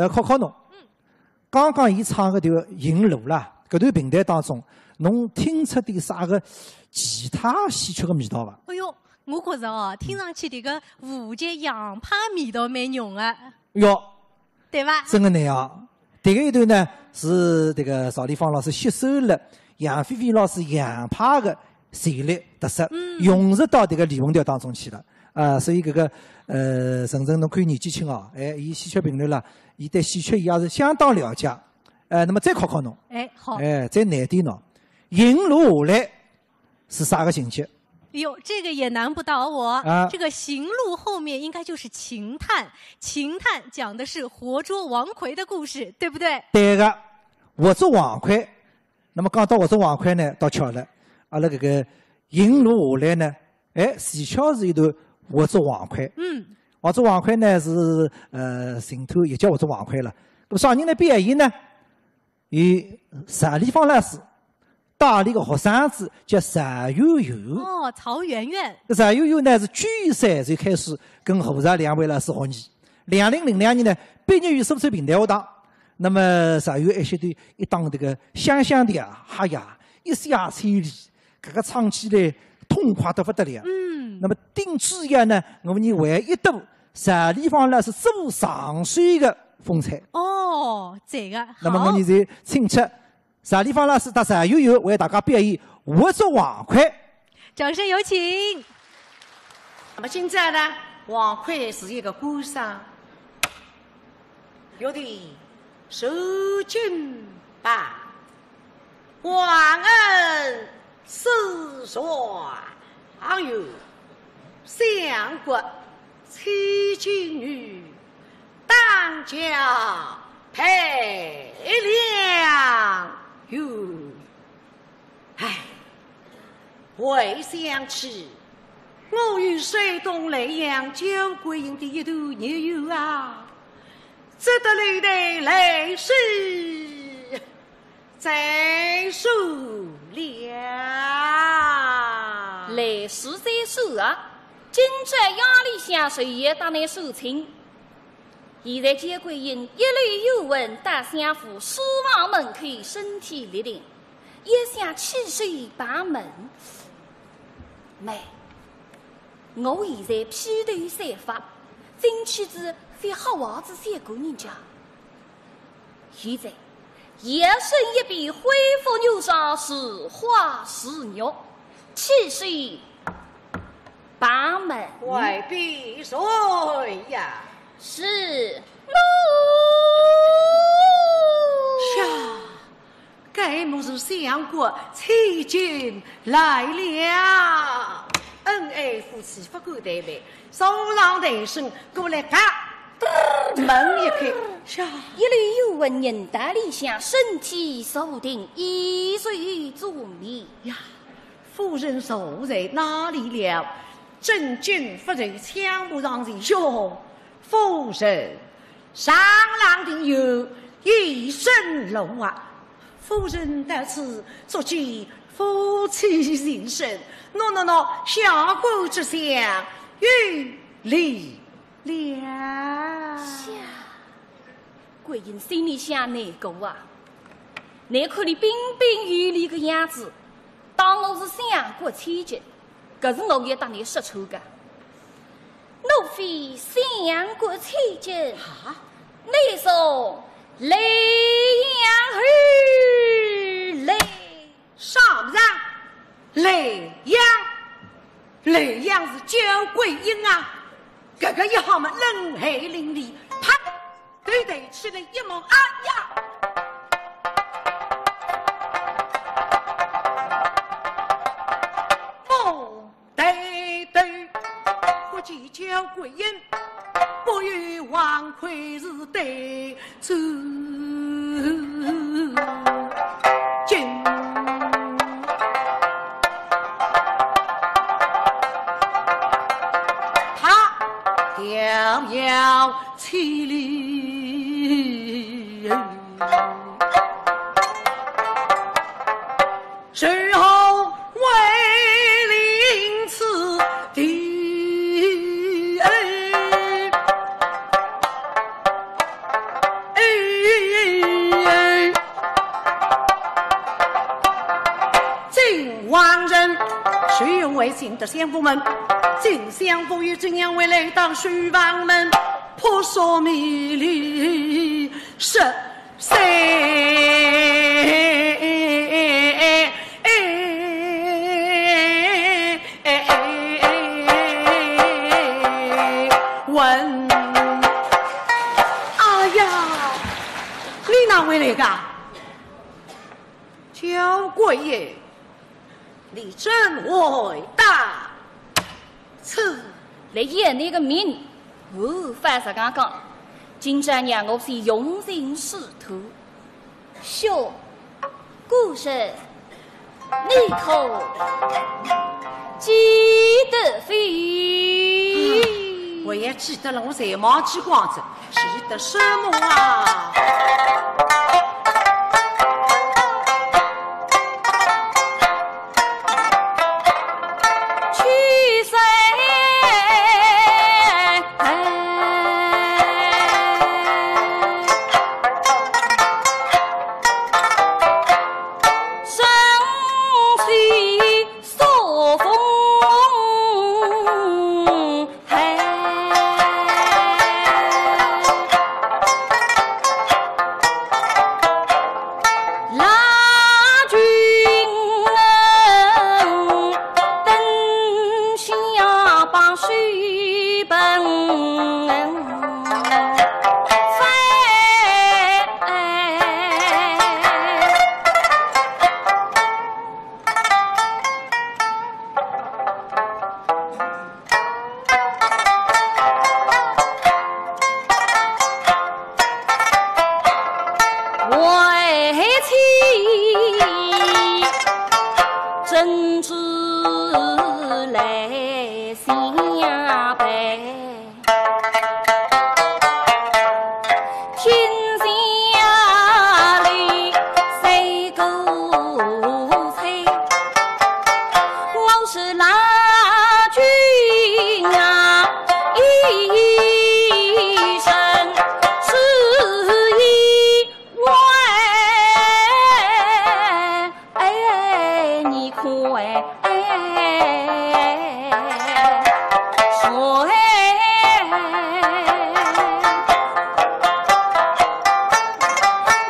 考考侬。刚刚伊唱个《银路》啦，搿段平台当中，侬听出点啥个其他戏曲个味道伐？哎哟，我觉着哦，听上去迭个武节洋派味道蛮浓个。哟，对伐？真个那样。迭个一段呢是迭个赵丽芳老师吸收了杨菲菲老师洋派个旋律特色，融入到迭个李文调当中去了。所以搿个晨晨侬看年纪轻哦，伊戏曲评论啦，伊对戏曲伊也是相当了解。那么再考考侬。好。再难点喏，银路下来是啥个情节？哟，这个也难不倒我。这个行路后面应该就是秦探，秦探讲的是活捉王奎的故事，对不对？对个，活捉王奎。那么讲到活捉王奎呢，倒巧了，阿拉搿个银路下来呢，前巧是一段活捉王奎。活捉王奎呢是寻头也叫活捉王奎了。那么啥人来表演呢？有单丽芳老师带领个学生子叫单悠悠。曹媛媛。单悠悠呢是93岁开始跟侯察两位老师学艺，2002年呢毕业于苏州平台学堂。那么单悠悠一些对一当这个香香的哈呀，一下彩礼，搿个唱起来痛快得不得了。那么顶之夜呢，我们唯一度单丽芳老师做上水的风采。这个。那么我们就请出单丽芳老师和单悠悠为大家表演《活捉王奎》。掌声有请。那么现在呢，王奎是一个官商，有的受君吧，皇恩世传，有相国妻君女，当家配良有。唉，回想起我与水东雷阳交桂英的一段孽友啊，只得流的泪水在手了。泪水在手啊，今在压力下，谁也当难受情。现在结桂英一缕幽闻，大相府书房门口身体立定，也想起水把门。妹，我现在披头散发，进去子非黑娃子三个人家。现在夜深一笔，恢复牛上是花是肉，汽水把门。外必谁呀？是奴呀，该莫是相国妻君来了。恩爱夫妻不敢怠慢，手上抬身过来嘎，门一开，一缕幽闻人大理想，身体锁定，一岁做迷呀。夫人坐在哪里了？真君夫人枪不上前哟。夫人，上郎的有一身龙啊！夫人到此足见夫妻情深，喏，下官之相与离了。桂英心里想难过啊，难看你彬彬有礼个样子，当我是相国妻君，可是我也当你失丑个。奴非相国妻君，你送雷阳儿来，上上雷阳是焦桂英啊！这个一号嘛冷汗淋漓，啪，对起来一猛，哎呀！即将归阴，不与王魁是对走进。他遥遥千里，随后为临此地。徐永为请的相夫们，今相夫与怎样为来到书房门，扑朔迷离是谁？问，哎呀，你哪位来噶？焦贵爷。你真伟大，此来演那个命，我反是刚刚，今朝让我是用心试图，小故事你可记得非？我也记得了，我才忘记光子，记得什么啊？为妻真知来相陪，天下里谁够猜？我是郎君啊，一生是意外，你快说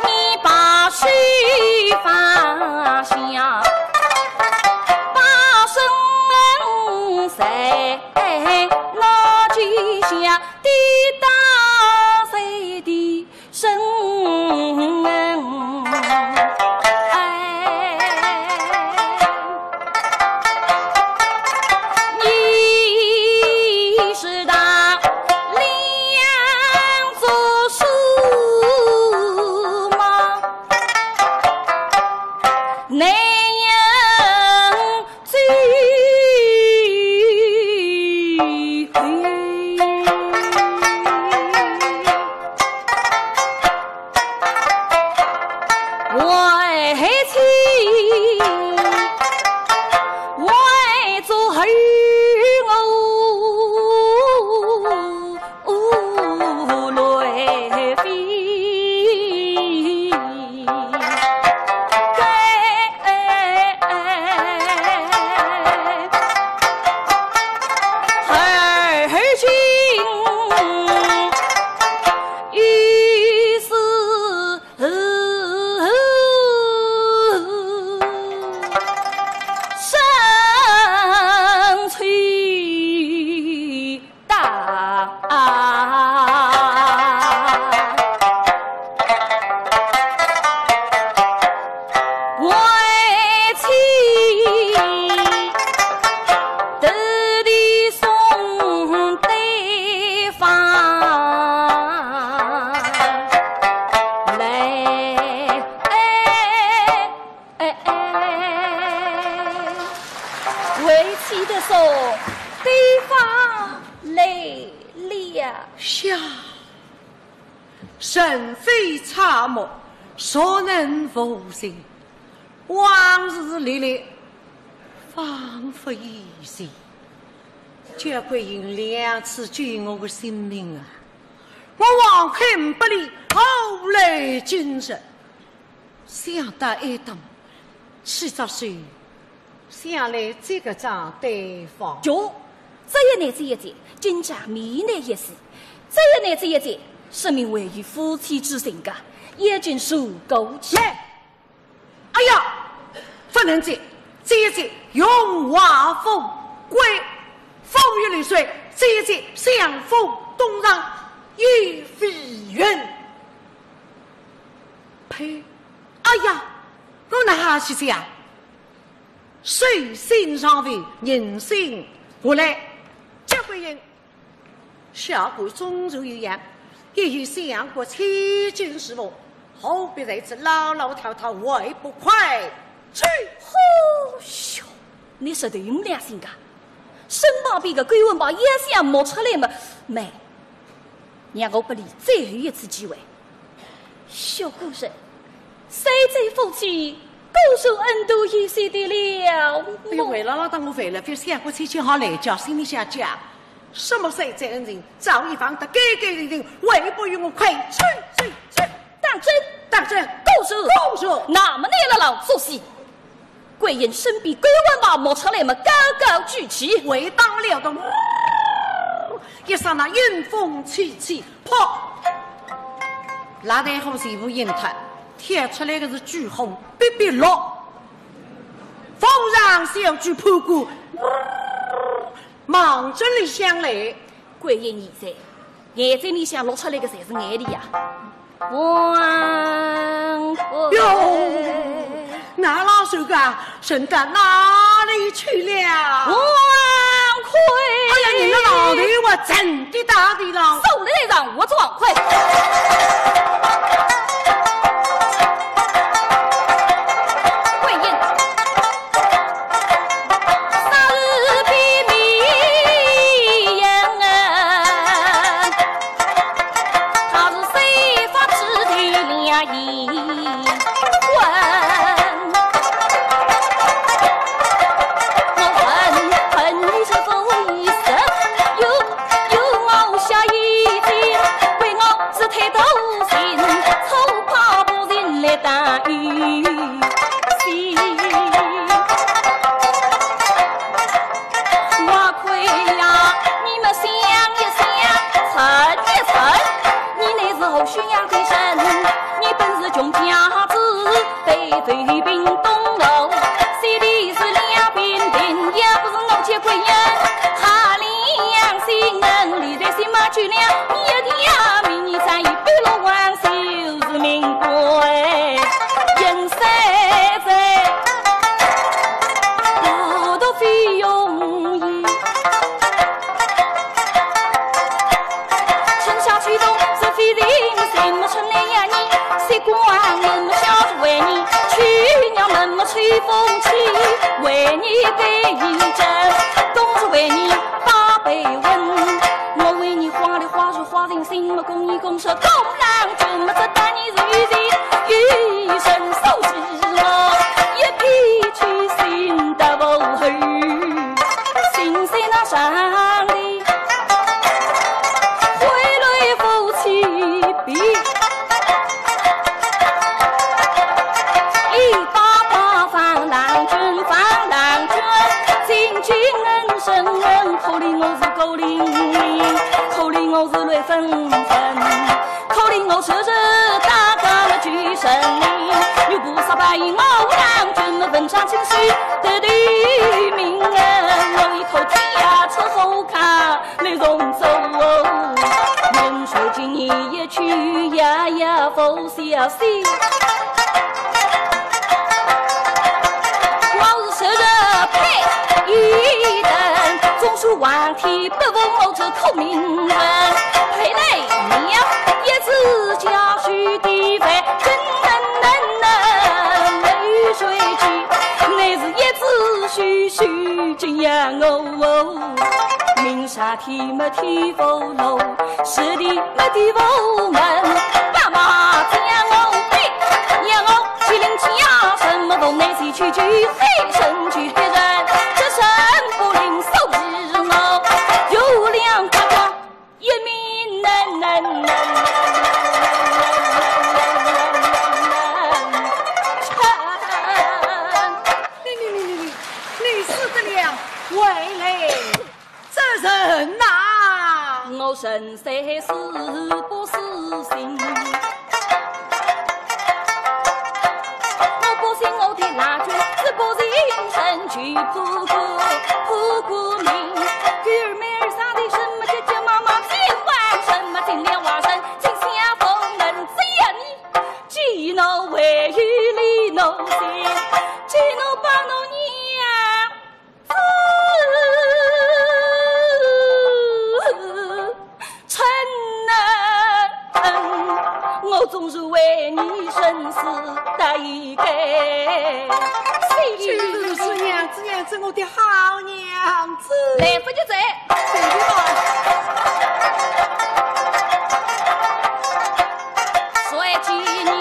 你把水放下，把身在那居下的大谁的身你是大两座树吗？男人最为妻为做儿泪飞，儿情于是生催大。为妻得的送对方来，为妻的送对方来了。下神非差莫，所能复兴。往日历历，仿佛依稀。这归因两次救我的性命啊！我忘恨不离，后来今日，想到一动，起着手，想来这个仗对方。就这一男子一节，今家迷难一死；这一男子一节，是名为与夫妻之情噶，也尽数勾起。哎呀，不能这一节永瓦风归，风雨流水，这一节相逢东让亦非缘。呸！哎呀，我哪下去讲？水性上位，人性我来，这回人下过中州一样，也有想过千金是我，何必在此老老套套为不快？去！呼咻！你是对唔良心噶？身旁边个鬼魂把也想摸出来嘛？没，让我不离最后一次机会。小姑婶，谁在夫妻勾手恩都一些的了？不要为了当我为了，非想过千金好来叫，心里想讲，什么谁在恩人，早已放得盖盖人人，为不与我亏？去！当真，勾手，那么你了老做戏。贵人身边鬼魂把摸出来嘛，高高举起，为当了的，一刹那阴风起起，砰！那台红全部引他，贴出来的是巨红，碧碧绿，风上小举破过，忙着里向来，贵人现在眼睛里向落出来的才是眼里呀。王哟，那老手噶神到哪里去了？王奎，哎呀，你那老头我真的大的了，手里让我王奎。举了你的呀，明年咱一百六万就是民国哎，人生在不都费容易，春夏秋冬是费人心，没春来呀你，谁管我们小子为你，去娘们没吹风起，为你给一针，冬是为你把杯温。我为你花里花树花尽心，我公益公社公郎君，我这待你是玉人，一生受之我，一匹去心的无后，心碎那上的回来夫妻比，一把把放郎君放郎君，亲亲恩深恩，口里我是狗灵灵。口里我是泪纷纷，口里我是大家的举神灵，有菩萨白衣我郎君们文上情绪的对名人，我一口天涯吃后卡来容走，人说今年一去呀呀不消息，我是配一等，总数万天不问我这口名人，配来娘也自家许地位，真能没水去，乃是一字虚虚这样哦，明沙天没天福楼，是的没地福门，爸妈将我背，让我去领家，什么都内西去黑身去人，这身不灵受之我，有两个家一命能你死得了，为来这人呐，我身虽是不死心，我不信我的拉军是不是应身去扑过命，女儿妹儿啥的什么姐姐妈妈千万什么尽量瓦身，尽下风门只要你既能为于理能心，既能帮侬娘子成能，我总是为你生死打一个。就是娘子我的好娘子，来不及走，走吧。谁记你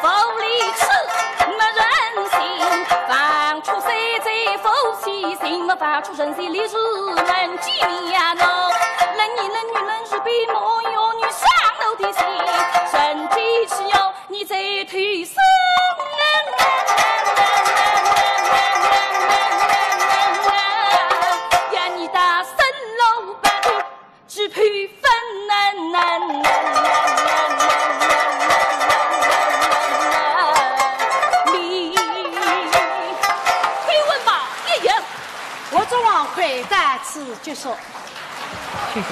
福利吃没人心，放出谁在夫妻心，没放出人心里是人记呀喏，人你人女人是比莫有女上头的心，身体只有你在推身。只配分你推问吧，叶言，我这往回再次结束。谢谢。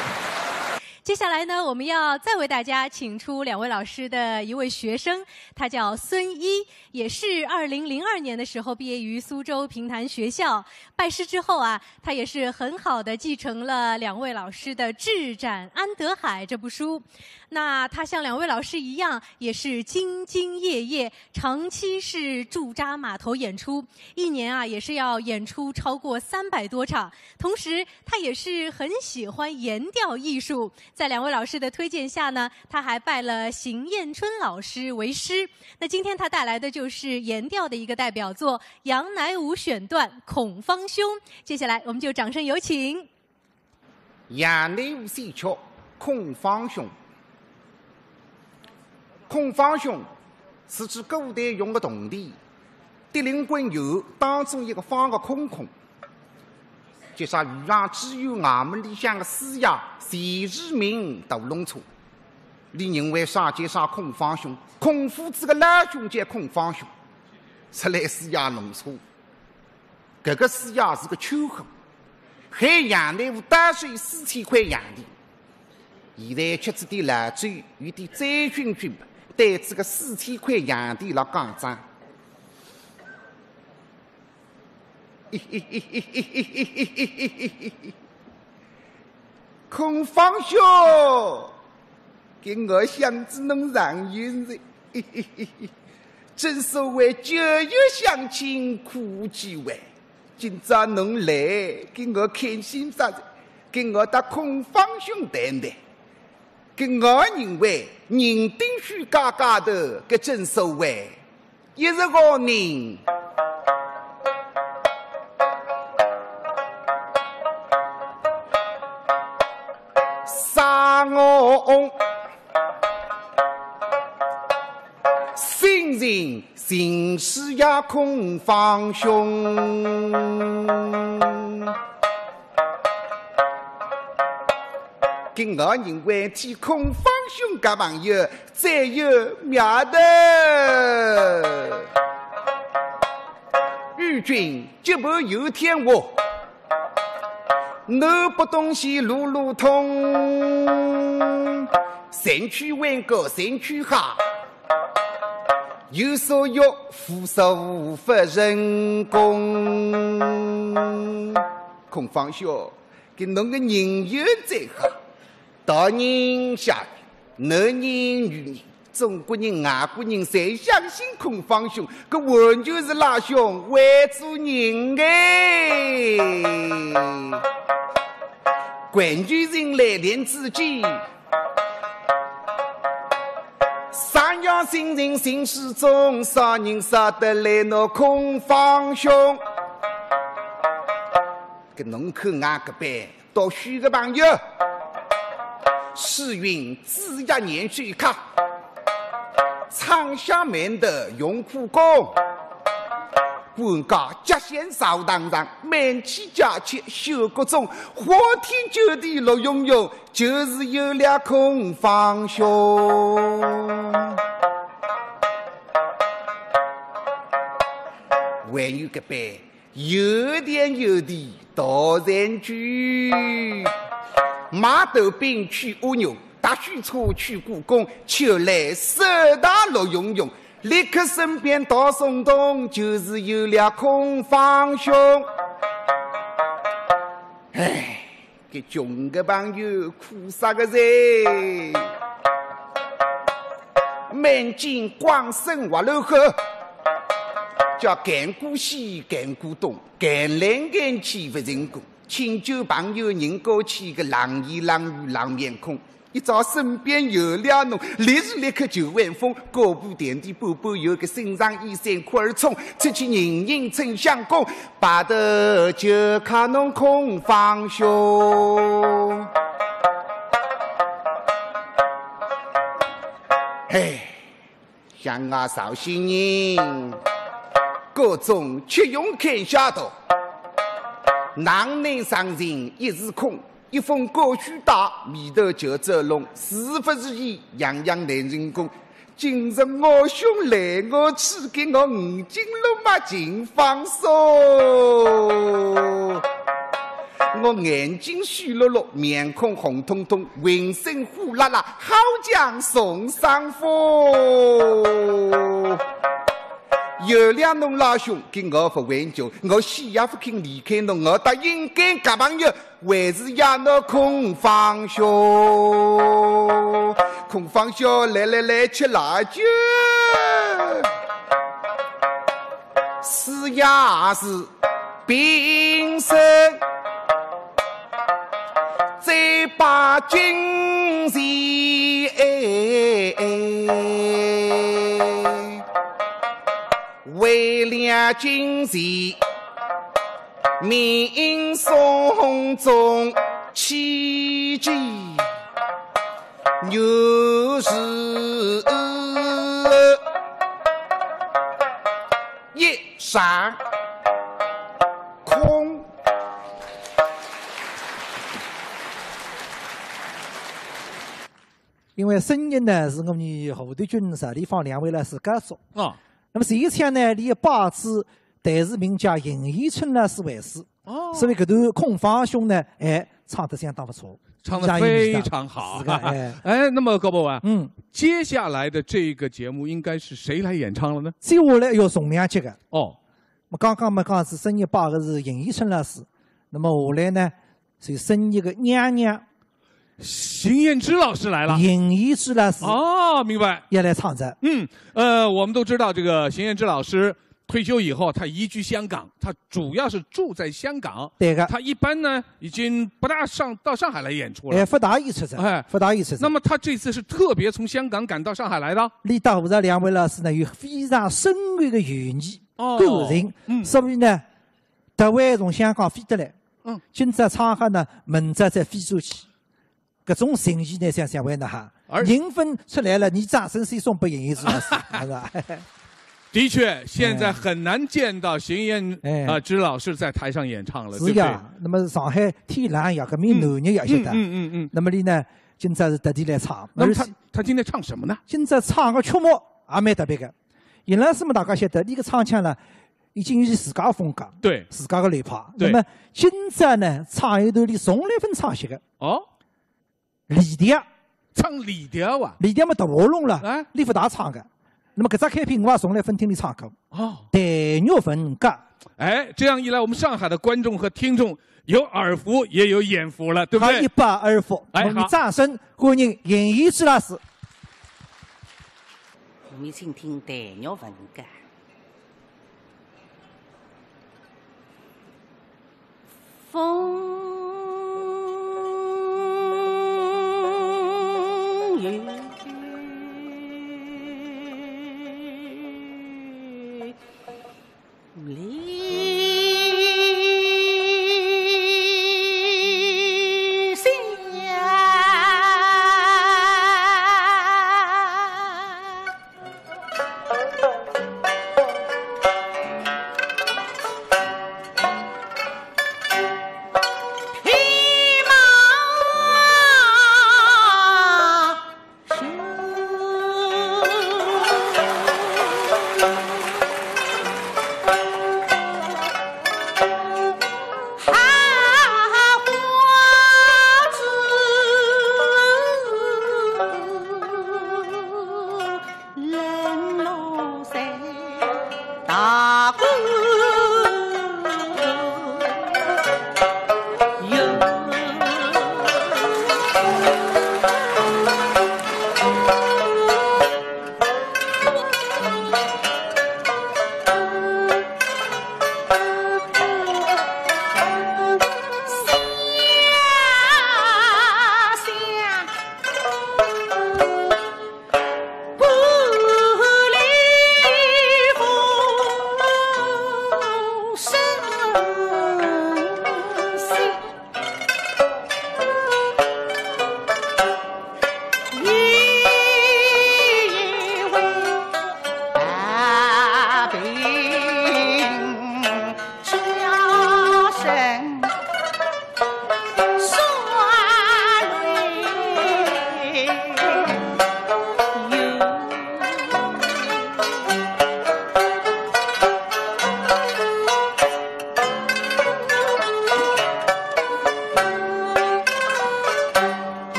接下来呢，我们要再为大家请出两位老师的一位学生，他叫孙一，也是2002年的时候毕业于苏州评弹学校。拜师之后啊，他也是很好的继承了两位老师的《智斩安德海》这部书。那他像两位老师一样，也是兢兢业业，长期是驻扎码头演出，一年啊也是要演出超过300多场。同时，他也是很喜欢岩调艺术。在两位老师的推荐下呢，他还拜了邢彦春老师为师。那今天他带来的就是岩调的一个代表作《杨乃武选段·孔方兄》。接下来我们就掌声有请。杨乃武选曲《孔方兄》。孔方兄是指古代用的铜钿，的灵棍有当中一个方的空空。就说豫上只有俺们里向的师爷谁日名都弄错，你认为啥介绍孔方兄？孔夫子的老兄叫孔方兄，实来师爷弄错。这个师爷是个秋后，还杨乃武打水4000块洋钿，现在吃子的蜡烛有点醉醺醺，带着个4000块洋钿了讲账。孔方兄，给我想子侬上云人，正所谓旧友相亲苦几回，今朝侬来，给我开心啥子？给我搭孔方兄谈谈。跟我认为，人定须家家头，搿正所谓，一日个人。杀我新人行事呀，孔方兄。跟我认为，替孔方兄搿朋友再有苗头。玉君结伴有天我，南北东西路路通，山区弯高山区下，有所欲复所无法人工。孔方兄，跟侬个人缘再好。大人下男人女人，中国人外国人侪相信孔方兄，搿完全是拉兄会做人哎！关键人来练自己，啥样新人新事中，啥人啥得来那孔方兄？搿侬看外搿边读书个朋友。世运资压年岁卡，仓下面的用苦工，官家节县扫堂上，满气家气修各种，花天酒地乐融融，就是有了孔方兄。还有个边有点有地大人居。马头兵去乌牛，大虚车去故宫，秋来手大乐融融，立刻身边到松东，就是有了孔方兄。唉，给穷个朋友苦啥个噻？满京广深滑路后，叫干过西干过东，干来干去不成功。请求朋友人过去个狼言狼语狼面孔，一早身边有了侬，立时立刻就晚风，高步垫地步步有个身上衣衫裤儿冲，出去人人称相公，把的就看侬孔方兄。嘿，像我绍兴人，各种吃用看下头。囊内上人一时空，一封高书打，面头就走龙，是不是意，样样难人工。今日我兄来我去，给我5斤六马尽放手。我眼睛虚落落，面孔红彤彤，浑身呼啦啦，好将送上风。有了侬老兄跟我不挽救，我死也不肯离开侬。我答应该交朋友，还是要侬孔方兄。孔方兄，来吃辣椒。是呀是平生，再把军旗为了军旗，民松中奇迹，又是一闪空。因为声音呢是我们侯德军实力方2位呢是歌手啊。那么这一场呢，你的八字但是名家尹义春呢是为师哦，所以搿段空房兄呢，唱得相当不错，唱得非常好。是的，那么高博文，接下来的这个节目应该是谁来演唱了呢？接下来要重量级的。哦，我刚刚嘛讲是生日把的是尹义春老师，那么下来呢是生日的娘娘。邢燕之老师来了，尹义之老师哦，明白，也来唱着。我们都知道这个邢燕之老师退休以后，他移居香港，他主要是住在香港。对的，他一般呢已经不大到上海来演出了。不大演出的，不大演出的。那么他这次是特别从香港赶到上海来的。李大武的两位老师呢有非常深厚的缘意感情，所以呢特为从香港飞得来。今朝唱好呢，明朝再飞出去。各种情谊呢，想为呢哈，人分出来了，你掌声先送给尹义之老师，是吧？的确，现在很难见到邢燕之老师在台上演唱了，是呀。那么上海天蓝呀，搿面南日也晓得。那么你呢，今朝是特地来唱。那么他今天唱什么呢？今朝唱个曲目也蛮特别的。尹老师嘛，大家晓得，你个唱腔呢，已经有自家风格，对，自家的流派。那么今朝呢，唱一段你宋丽芬唱写的。哦。离调，唱离调啊！离调嘛，大活龙了，李福大唱的。那么搿只开篇我也从来分听你唱过。哦，黛玉分家。这样一来，我们上海的观众和听众有耳福也有眼福了，对不对？一把耳福。我们掌声欢迎尹义之老师。我们请听黛玉分家。风雨离心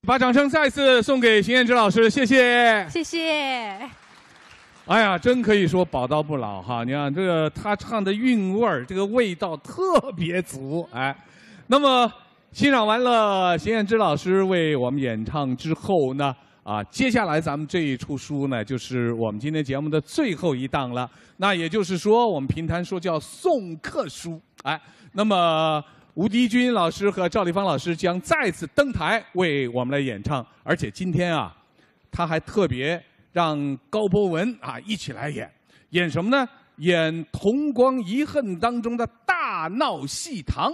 把掌声再次送给邢燕之老师，谢谢，谢谢。哎呀，真可以说宝刀不老哈！你看这个他唱的韵味儿，这个味道特别足哎。那么欣赏完了邢燕之老师为我们演唱之后呢，啊，接下来咱们这一出书呢，就是我们今天节目的最后一档了。那也就是说，我们评弹说叫送客书。哎，那么吴迪军老师和赵丽芳老师将再次登台为我们来演唱，而且今天啊，他还特别让高博文啊一起来演什么呢？演《同光遗恨》当中的大闹戏堂。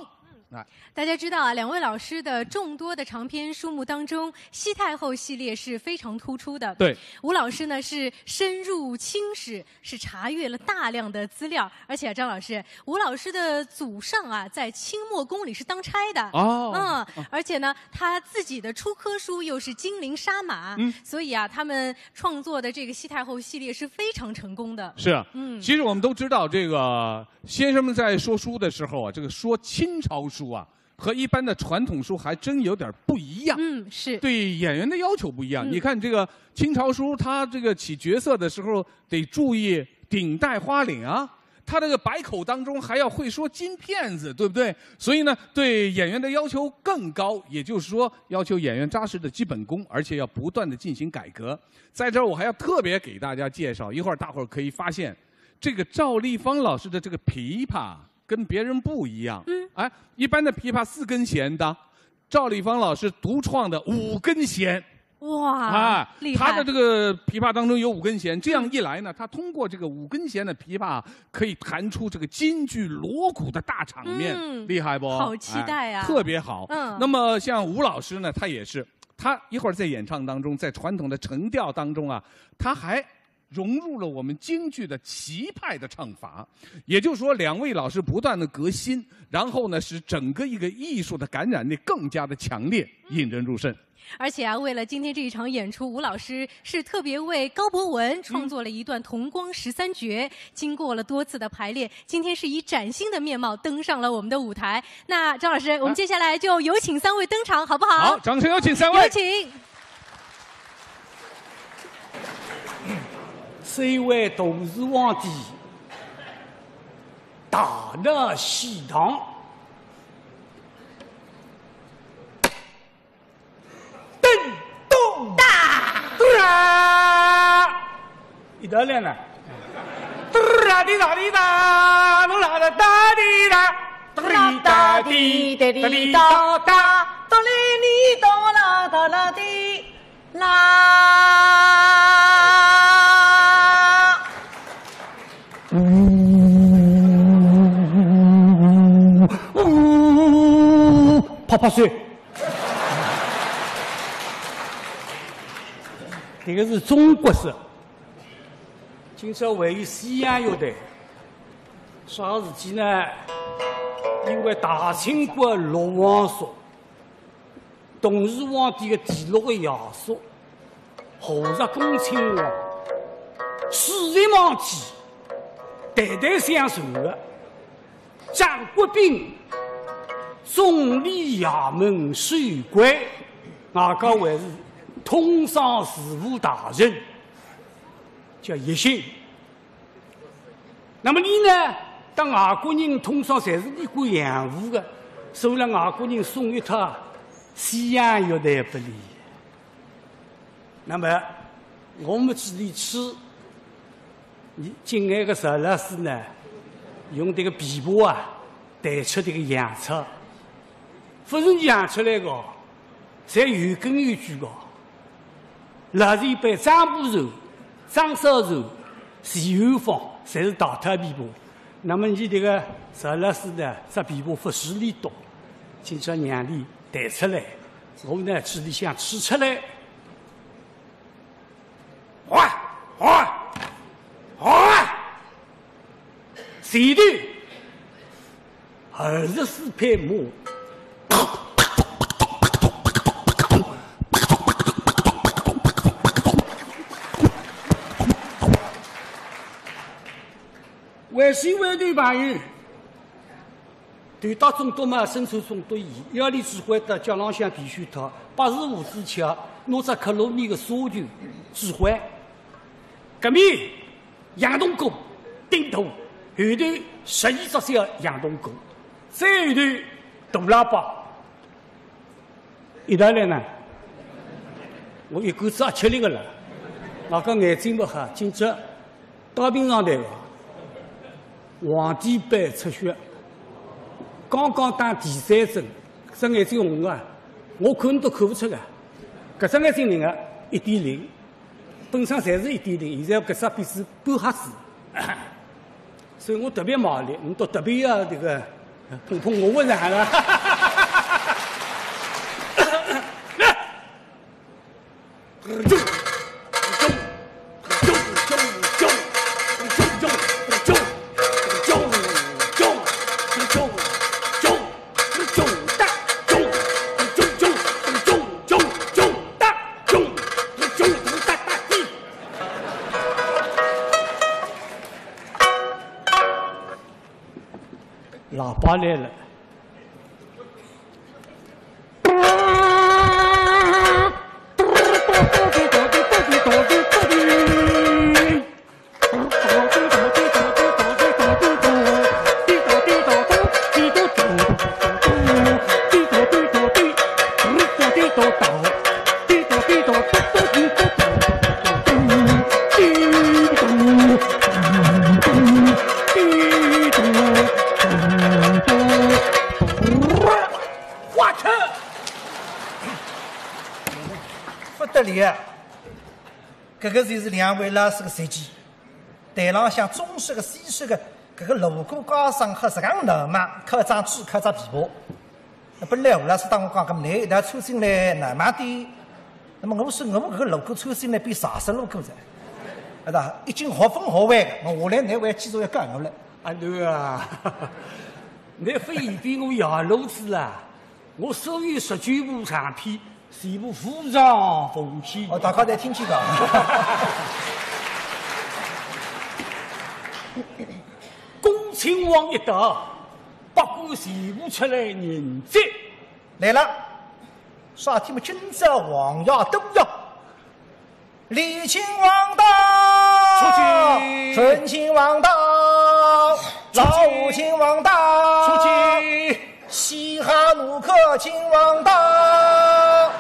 大家知道啊，两位老师的众多的长篇书目当中，西太后系列是非常突出的。对，吴老师呢是深入清史，是查阅了大量的资料，而且张老师，吴老师的祖上啊，在清末宫里是当差的。哦，而且呢，他自己的出科书又是金陵杀马，所以啊，他们创作的这个西太后系列是非常成功的。是啊，其实我们都知道，这个先生们在说书的时候啊，这个说清朝书啊，和一般的传统书还真有点不一样。是对演员的要求不一样。你看这个清朝书，他这个起角色的时候得注意顶戴花领啊，他这个百口当中还要会说金片子，对不对？所以呢，对演员的要求更高，也就是说，要求演员扎实的基本功，而且要不断的进行改革。在这儿，我还要特别给大家介绍，一会儿大伙儿可以发现，这个赵丽芳老师的这个琵琶跟别人不一样。哎，一般的琵琶4根弦的，赵丽芳老师独创的5根弦。哇，厉害！他的这个琵琶当中有5根弦，这样一来呢，他通过这个5根弦的琵琶，可以弹出这个京剧锣鼓的大场面，厉害不？好期待啊！特别好。那么像吴老师呢，他也是，他一会儿在演唱当中，在传统的程调当中啊，他还融入了我们京剧的齐派的唱法，也就是说，两位老师不断的革新，然后呢，使整个一个艺术的感染力更加的强烈，引人入胜。而且啊，为了今天这一场演出，吴老师是特别为高博文创作了一段同光13绝，经过了多次的排练，今天是以崭新的面貌登上了我们的舞台。那张老师，我们接下来就有请3位登场，好不好？好，掌声有请3位。有请。这位都是皇帝大闹戏堂。一道来呢，嘟啦滴答滴答，嘟啦哒哒滴答，嘟啦哒滴哒滴哒哒，哆来咪哆啦哆啦滴啦。啪啪水。这个是中国式。今朝还有西洋乐队，啥事体呢？因为大清国六皇叔，同治皇帝的第6个爷叔，后日恭亲王，世人忘记，代代相传的张国斌，总理衙门守关，外加还是通商事务大臣。叫叶兴。那么你呢？当外国人通商，侪是你管洋务的，受了外国人送一套西洋乐队不理。那么我们这里去，你敬爱的石老师呢，用这个琵琶啊，弹出这个洋出，不是洋出来的，侪有根有据的。那是一般张步柔。张少柔、徐厚芳，侪是大特琵琶。那么你这个石老师呢，这琵琶不是你懂，今朝让你弹出来，我呢这里想取出来。前头24匹马。外县外头朋友，对打中毒嘛，身受中毒盐，要你指挥到脚浪向提取它，85之桥拿着克罗米的沙球指挥，革命杨东宫顶头，后头12只小杨东宫，再后头大喇叭，一道来呢，我一口子也吃力个了，那个眼睛不好，紧着到病上台个，黄帝斑出血，刚刚打第3针，这眼睛红啊，我看都看不出个，搿只眼睛人啊1.0，本身侪是1.0，现在搿只变是半黑子，所以我特别卖力，我都特别要这个碰碰我的人了。喇叭来了。搿个就是2位老师的设计，台浪向中式的、西式的，搿个锣鼓高声和这样闹嘛，靠张嘴，靠张琵琶。本来吴老师当我讲搿么难，一定要穿进来闹嘛点。那么我说我搿个锣鼓穿进来比啥式锣鼓噻？是吧？已经学分学完的，我下来你还继续要教我了。阿囡啊，你非嫌比我摇路子啦！我所有19部唱片。全部附上奉献。大家在听见讲。恭亲王一到，不管全部出来人才来了。啥天么？今朝王爷都要。李亲王到，出去。顺亲王到，老五亲王到，出去。西哈努克亲王到。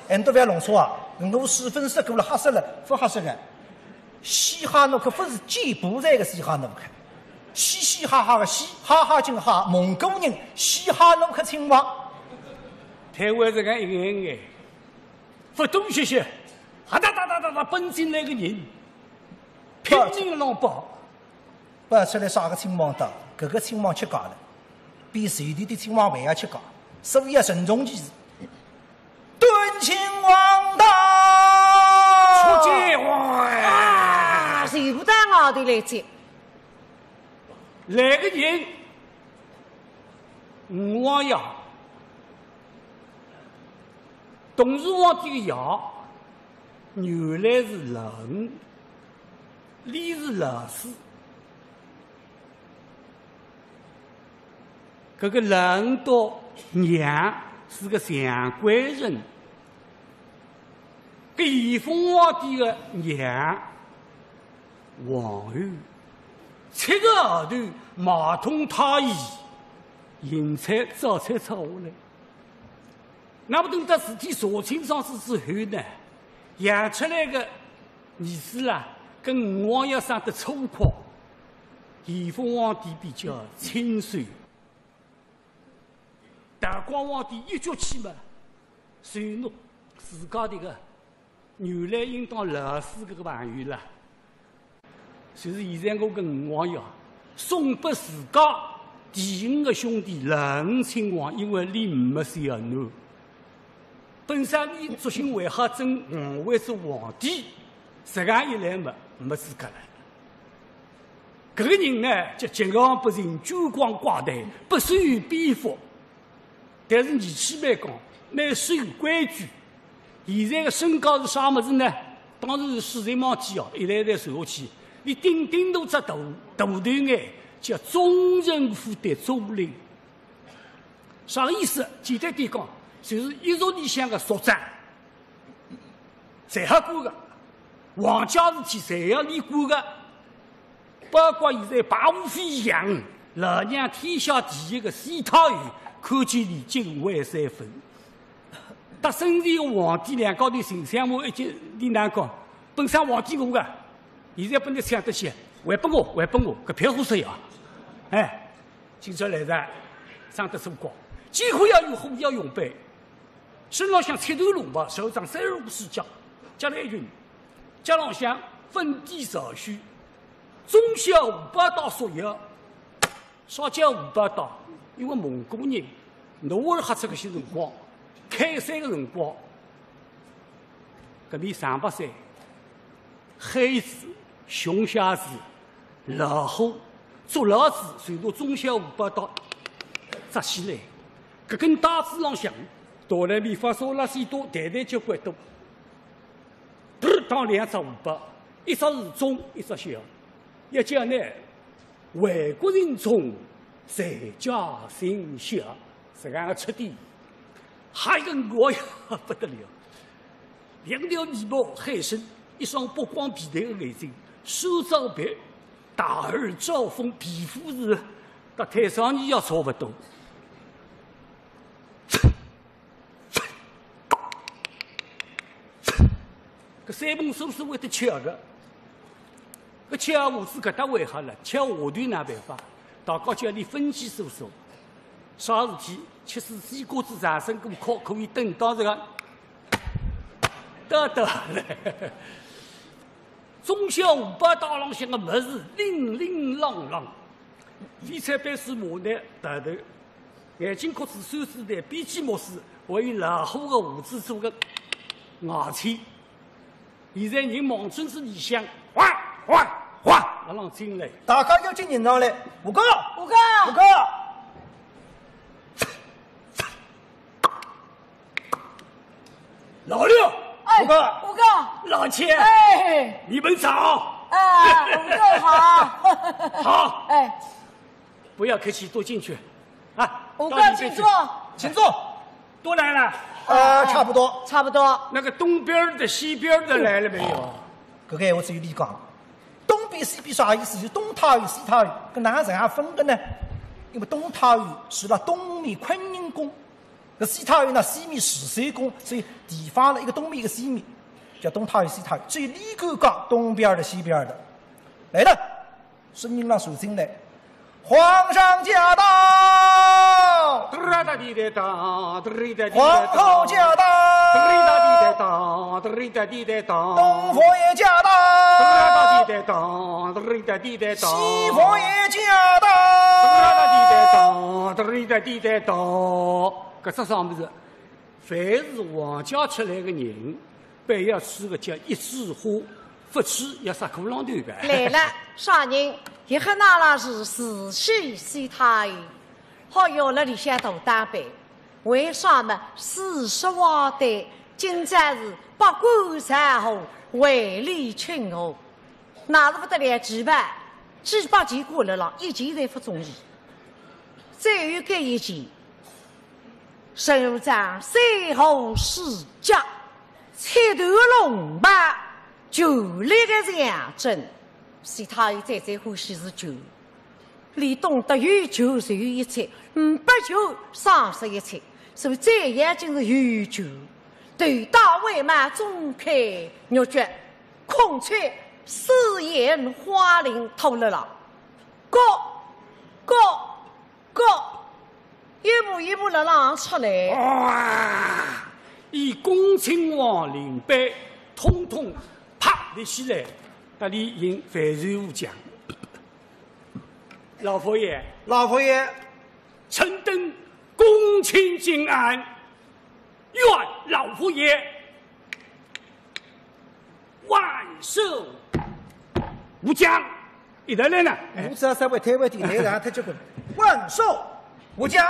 很多不要弄错啊！我是粉丝过了黑色了，不黑色的。嘻哈诺克不是柬埔寨的嘻哈诺克，嘻嘻哈哈的嘻，哈哈劲哈，蒙古人嘻哈诺克亲王。台湾这个一眼眼，不东西些，哒奔进来个人，拼命浪跑，不出来啥个亲王的，搿个亲王吃假的，比随地的亲王还要吃假，所以要慎重其事。敦亲王到，出去哇！全部到我头来接。来个人，吴王爷，董事皇帝的爷，原来是人，李是老师。搿个人到娘是个上官人。搿延凤皇帝的娘王后，7个号头马桶太医，银菜早餐吃下来。那么等到事体查清爽之后呢，养出来个儿子啊，跟吴王爷生得粗犷，延凤皇帝比较清爽。大光皇帝一脚气嘛，传诺自家的个原来应当老师搿个朋友啦，就是现在我跟吴王爷送拨自家第5个兄弟仁亲王，因为连5没小囡，本身伊族姓为好争5位做皇帝，实际一来没资格了。搿个人呢，叫桀骜不驯、捐光挂台，不随边幅。但是年纪蛮高，蛮守规矩。现在的身高是啥么子呢？当时是四人毛鸡哦，一来传下去，你顶头只大头眼，叫忠臣府的总领。啥个意思？简单点讲，就是一族里向的族长，侪好过的，皇家事体侪要理管的，包括现在八无飞扬、老娘天下第一的西讨园。看见你敬畏3分，搭圣前个皇帝两高头形象我一级你难讲，本身皇帝我个，现在不能想得些，还拨我，搿屁话说呀！哎，今朝来着，上得做光，几乎要有火要用杯，身浪向赤头龙吧，手掌3五四角，加了一群，家浪向分地少许，中小500刀所有，少加500刀，因为蒙古人，侬是吓出搿些辰光。开山个辰光，搿面上北山、黑子、熊瞎子、老虎、捉老子，随着中小500刀扎起来，搿根刀子浪向，大来面发烧拉西多，台台交关多，打2只500，一只是中，一只小。一讲呢，外国人中，在家心小，这样个出点。还有个我呀不得了，2条眉毛黑深，一双波光皮带的眼睛，手照白，大耳招风，皮肤是和太上你要差不多。搿三本书是会得吃的，搿吃下胡子搿搭为好了，吃下段哪办法？大家叫你分析搜索，啥事体？吃水西瓜子上身过烤可以等到这个得了，中小500刀浪向个物事琳琳朗朗，肥菜板丝麻呢大头，眼睛壳子手指头边际模式，还有老虎个胡子做个牙签。现在人望村子里向哗哗哗那浪进来，大家要进人上来，吴哥，老六，吴哥，老七，哎，你们早。吴哥好。好。哎，不要客气，多进去。啊，吴哥请坐，请坐。都来了。差不多。那个东边的、西边的来了没有？搿个我只有你讲。东边、西边啥意思？就东塔院、西塔院，跟哪怎样分的呢？因为东塔院是了东面坤宁宫。西塔院呢，西面石水宫，所以地方了一个东面一个西面，叫东塔院、西塔院。至于李沟讲东边的、西边的，来了，声音让手进来，皇上驾到，皇后驾到，东佛爷驾到，西佛爷驾到。搿只上面是，凡是皇家出来的人，必要吃个叫一枝花，不吃要杀苦浪头的。来了，啥人？一黑那拉是慈禧西太院，好要了里向大打扮。为啥么40瓦的今朝是八官三后，万里群后，哪是不得了几百件过了了，一件侪不中意。再有搿一件。手掌3后4角，赤头龙吧，权力的象征。西太院最欢喜是酒，连懂得有酒就有一切，不酒丧失一切。所以这眼睛是有酒，头大尾马中开玉脚，孔雀四眼花翎透了了，高。一步了浪出来，哇！以恭亲王领杯，统统啪立起来，那里迎凡人武将。老佛爷，臣等恭亲敬安，愿老佛爷万寿无疆。一得来呢，我只要稍微推回点，然后他就滚，万寿无疆。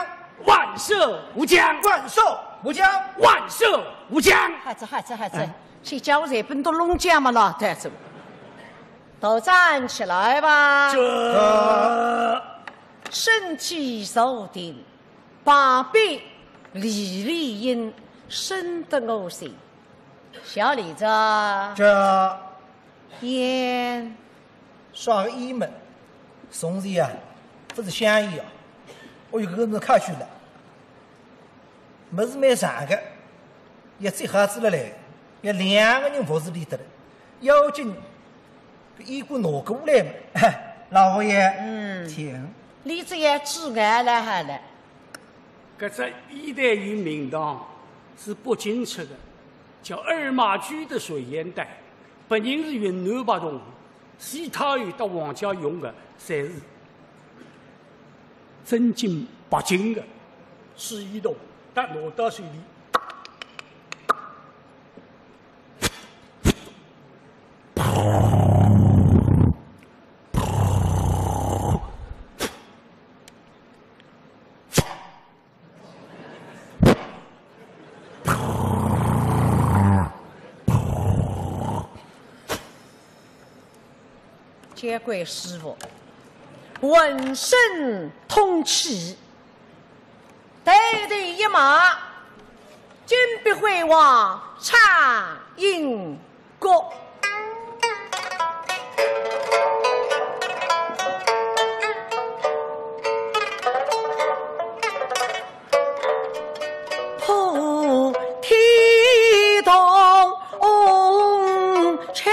万寿无疆，万寿无疆，万寿无疆。孩子，先叫我日本的龙江嘛了，带走。都站起来吧。身体守定，把臂理理应，深得我心。小李子，烟耍个烟门，从前啊，不是香烟啊。我有个人看去了，么是蛮长的，一最好子了嘞，要2个人服侍里得了，妖精一股拿过来嘛。老佛爷，请。李子也至爱了哈了。搿只一代有名堂是北京出的，叫二马驹的水烟袋，本人是云南八洞，其他有到皇家用的，侪是真金白金的，水一洞，但拿到水里。见贵师傅，浑身通气，头头一马，金碧辉煌唱英国。破天动情。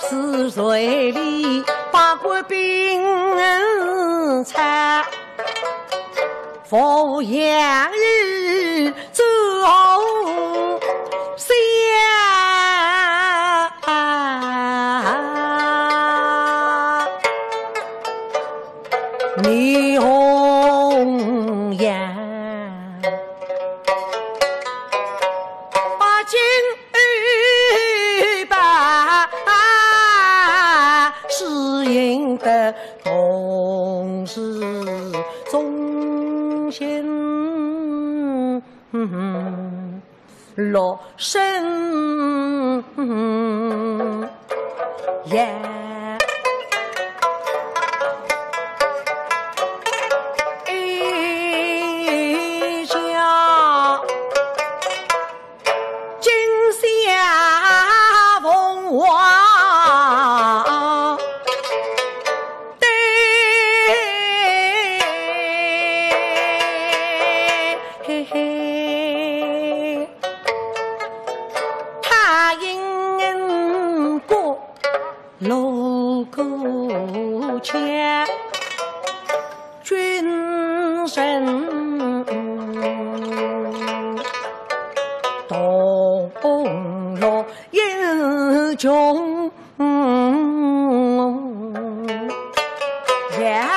是水里八国兵参，扶杨日走下，霓虹阳。的同是忠心落身也。一家今夏风华。楼沟前，君神动了英雄呀。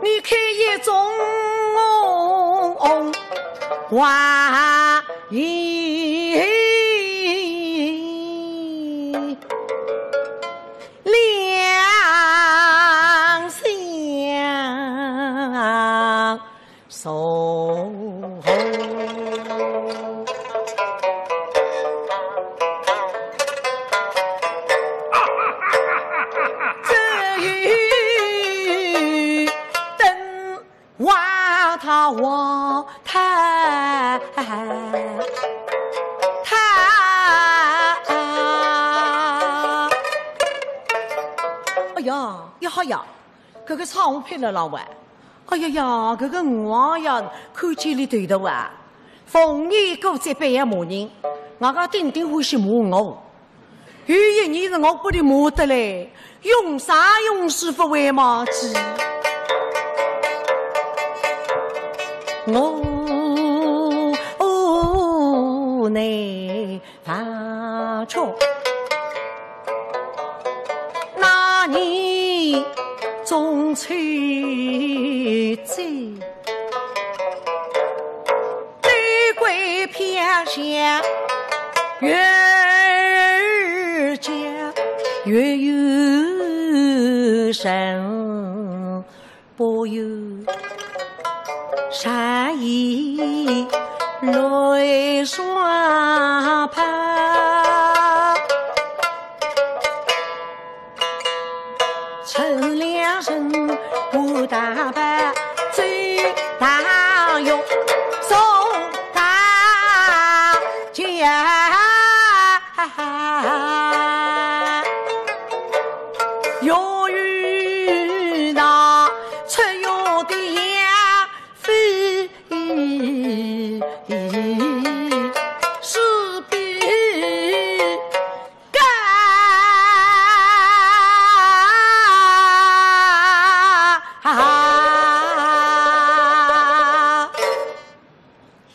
你看一种话语两相守候，这雨等挖他挖他哎呀呀好呀，这个唱片了老外，哎呀呀，这个我呀看见里头的哇，逢年过节别样骂人，我讲顶顶欢喜骂我，有一年是我不的骂得嘞，用啥用师傅为马鸡，我内发出。那你中秋节，对归偏向月儿家，月有神，不有善意泪双拍。趁两人不打扮，最大用送大家，由于那出游的呀非是比干。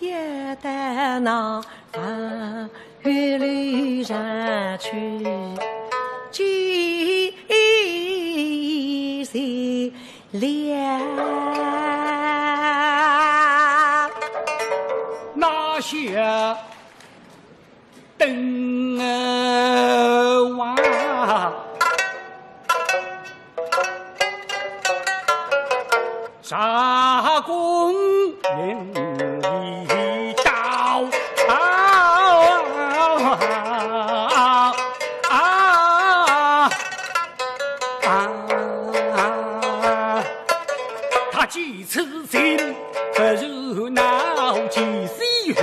也带那翻越旅上去，记谁了？那些灯娃。沙公人一刀他几次心不热闹，几时后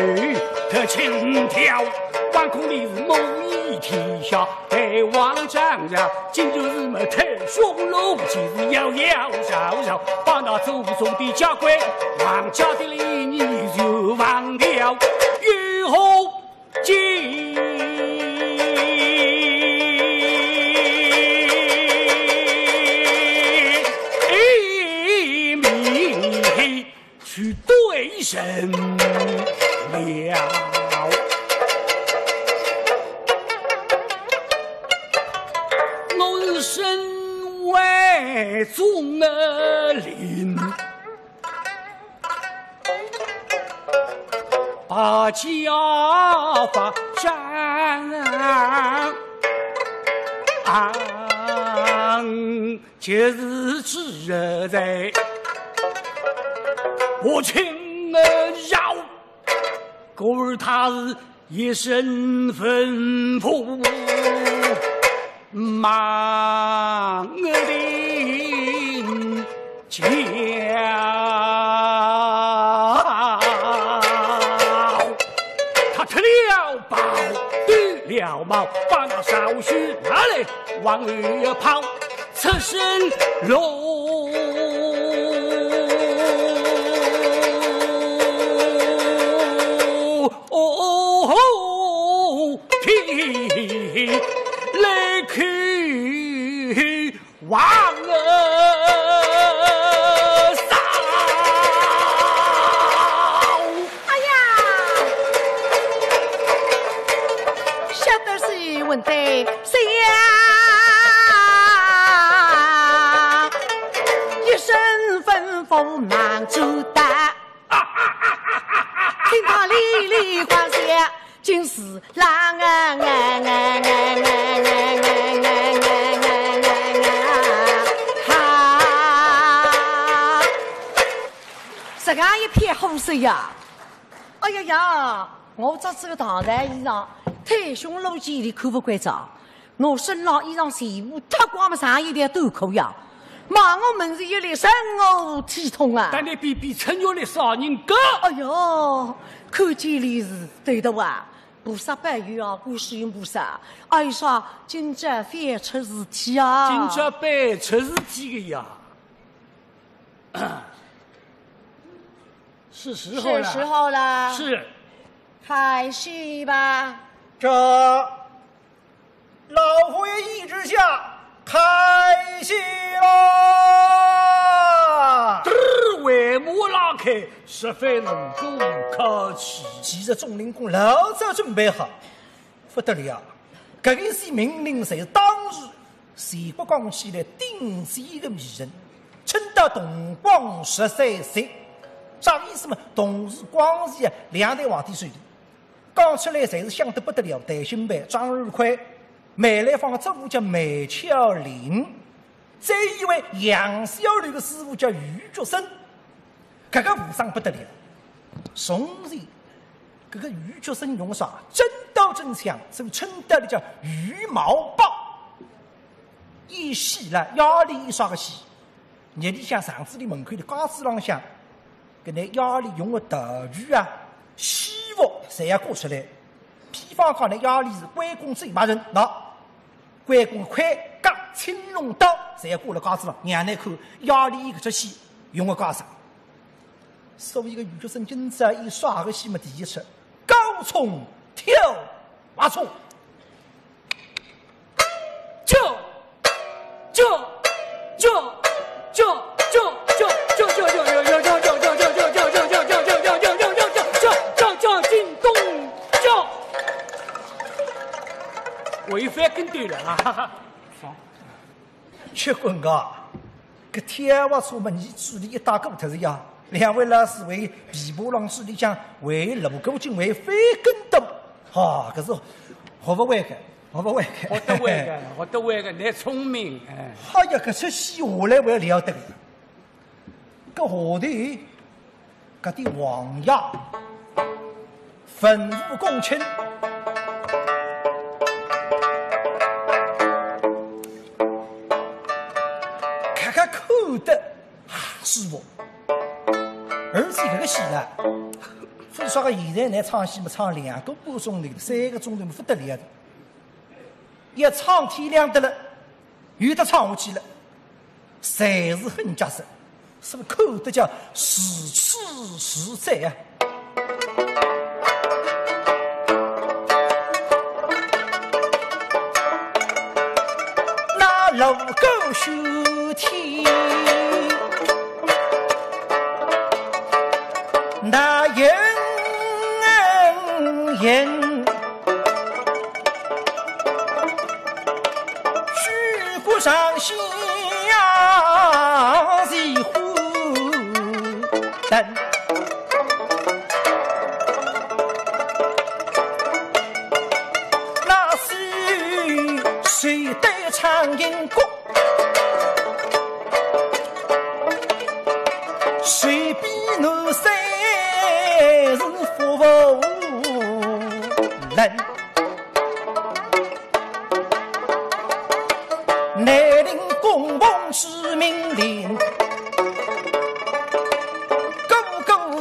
他轻佻，万空的是某一天下，太王长呀，今就是么太凶龙，其实摇摇绕绕，把那祖宗的家规，王家的礼仪就忘掉，与后进。去对神了，我是身为宗灵，把家发展就是只在。我情绕，故而他是一身吩咐，忙的叫，他吃了饱，对了毛，把那少许拿来往外跑，侧身落。来去往扫，哎呀，晓得是问对谁呀？一身吩咐忙主打，听他哩哩话下。今是郎这个一片好色呀！哎呀呀，我这个唐代衣裳太胸露肩的可不怪着，我身上衣裳全部脱光了上一条短裤呀！骂我们是一类生我体痛啊！但你比比成肉的少人哥，哎呦，看见里是对的哇！菩萨拜月啊，观世音菩萨，哎呀，今朝非出事体啊！今朝非出事体的呀，是时候了，是时候了，是，开戏吧。这老佛爷意志下，开戏啦！帷幕拉开，十分能够客气。其实众灵公老早准备好，不得了，这个是命令，是当日全国讲起来顶尖的艺人，称得同光13岁。啥意思嘛？同是光绪2代皇帝手里，讲出来侪是响得不得了。谭鑫培、张二奎、梅兰芳的祖父叫梅巧玲，再一位杨小楼的师傅叫余觉生，搿个武商不得了。从前搿个余觉生用啥？真刀真枪，所以称得了叫羽毛棒。一戏了，压力一刷个戏，夜里向厂子里门口的架子浪向。搿那压力用的道具啊、戏服侪要挂出来。比方讲呢，压力是关公最骂人，喏，关公盔甲、青龙刀侪要挂辣架子上，让人看压力搿出戏用的架上。所以个余觉生今朝一耍个戏嘛，第一出高冲跳马冲，就。违反跟对了啊！吃棍啊！搿跳滑车嘛，你主理一打过头是呀？两位老师为琵琶浪主里讲为锣鼓经为翻跟斗，哈，搿是学不会个，学不会个。学得会个，学得会个，你聪明哎！哎呀，搿出戏下来还了得个。搿下头搿点王爷吩咐公卿。看得舒服，而且这个戏呢，非说个现在来唱戏嘛，唱2个半钟头、3个钟头，不得了的。一唱天亮得了，有的唱下去了，侪是很夹实，是不是看得叫如痴如醉啊？那楼沟修天，那人举国上下齐呼灯，那是谁对唱英国？谁比我三是服务人？南陵公奉之命令，个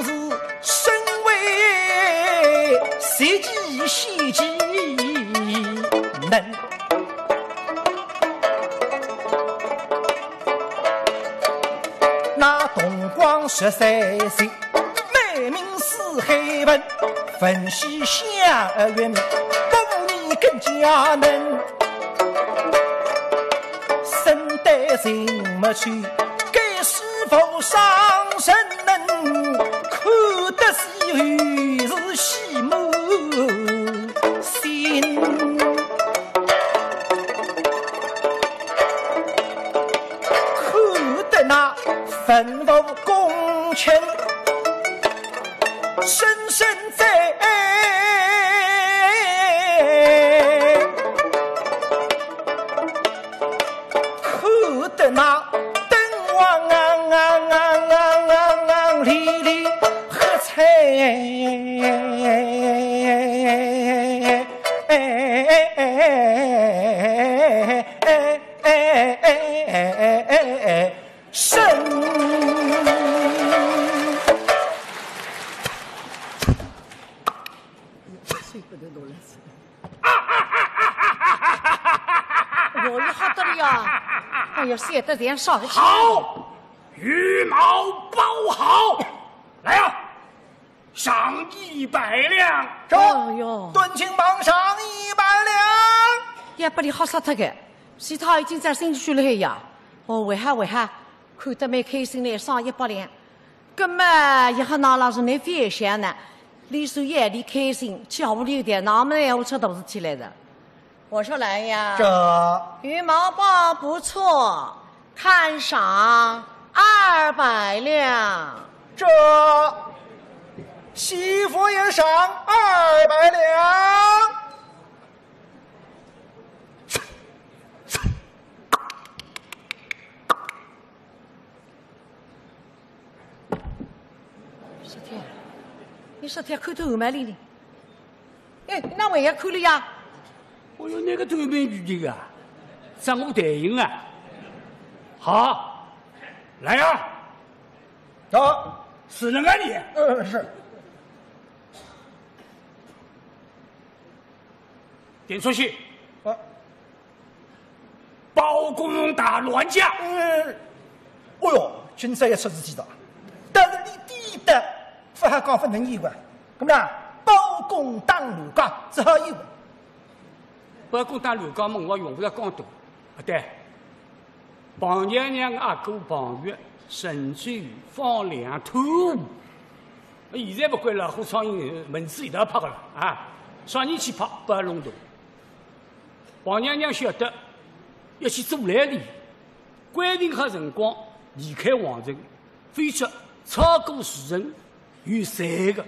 是身为随机袭击人。那同光13岁，美名四海文，分析相而远，不你更加能。身带人没去，该是否上神能？看得是是喜慕心。看得那吩咐公卿，深深在看得那灯光里里喝彩，我也好得了呀！哎呀，写得这样少好，羽毛包好，来呀，赏100两。哎呦，敦亲帮上100两。也不里好杀他个，其他已经在新区了呀。哦，为啥？看得蛮开心嘞，赏100两。那么一下拿了是那分享呢，李叔眼里开心，叫不溜的，哪么来我出大事体来的？我说来呀，这羽毛棒不错，看赏200两。这媳妇也赏200两。你说天看头蛮里的，哎，那我也看了呀。我有那个对面女的啊，让我答应啊。好，来呀！好，死人啊你！是。点出去。包公打栾家。哦哟，今朝也出事体了，但是你第一的不还讲不能意外，咁么包公打栾家只好意外。包公打栾家嘛，我用不了讲多。对，庞娘娘阿哥庞岳，甚至于放2头。现在不管老虎苍蝇门子一道拍个了啊！啥人去拍不弄头？庞娘娘晓得要去做来历，规定好辰光离开皇城，非则超过时辰有3个。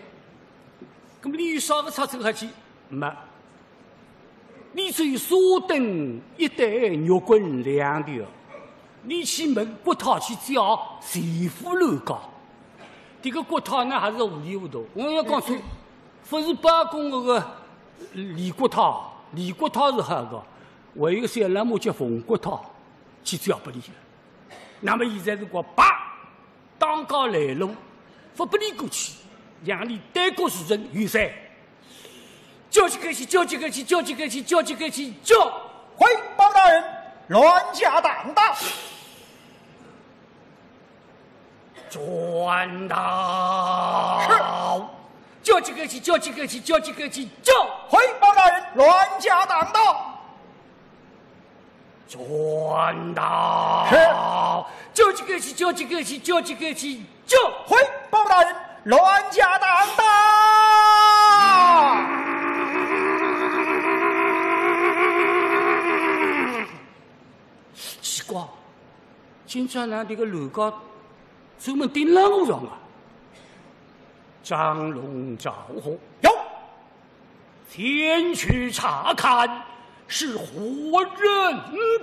那么你有啥个差走下去？没。你只有沙灯1对肉棍2条，你去问郭涛去叫谁夫楼高？这个郭涛呢还是糊里糊涂。我要讲错，不是包公那个李国涛，李国涛是好个，还有一个小老母叫冯国涛去叫不理了。那么现在如果把当高来路，不不理过去，让你单过时辰有3。叫几个去，叫几个去，叫几个去，叫几个去，叫！回包大人，栾家当道。转道。叫几个去，叫几个去，叫几个去，叫！回包大人，栾家当道。转道。叫几个去，叫几个去，叫几个去，叫！回包大人，栾家当道。奇怪，今朝让这个楼高专门盯冷我上啊！张龙赵虎有，前去查看是何人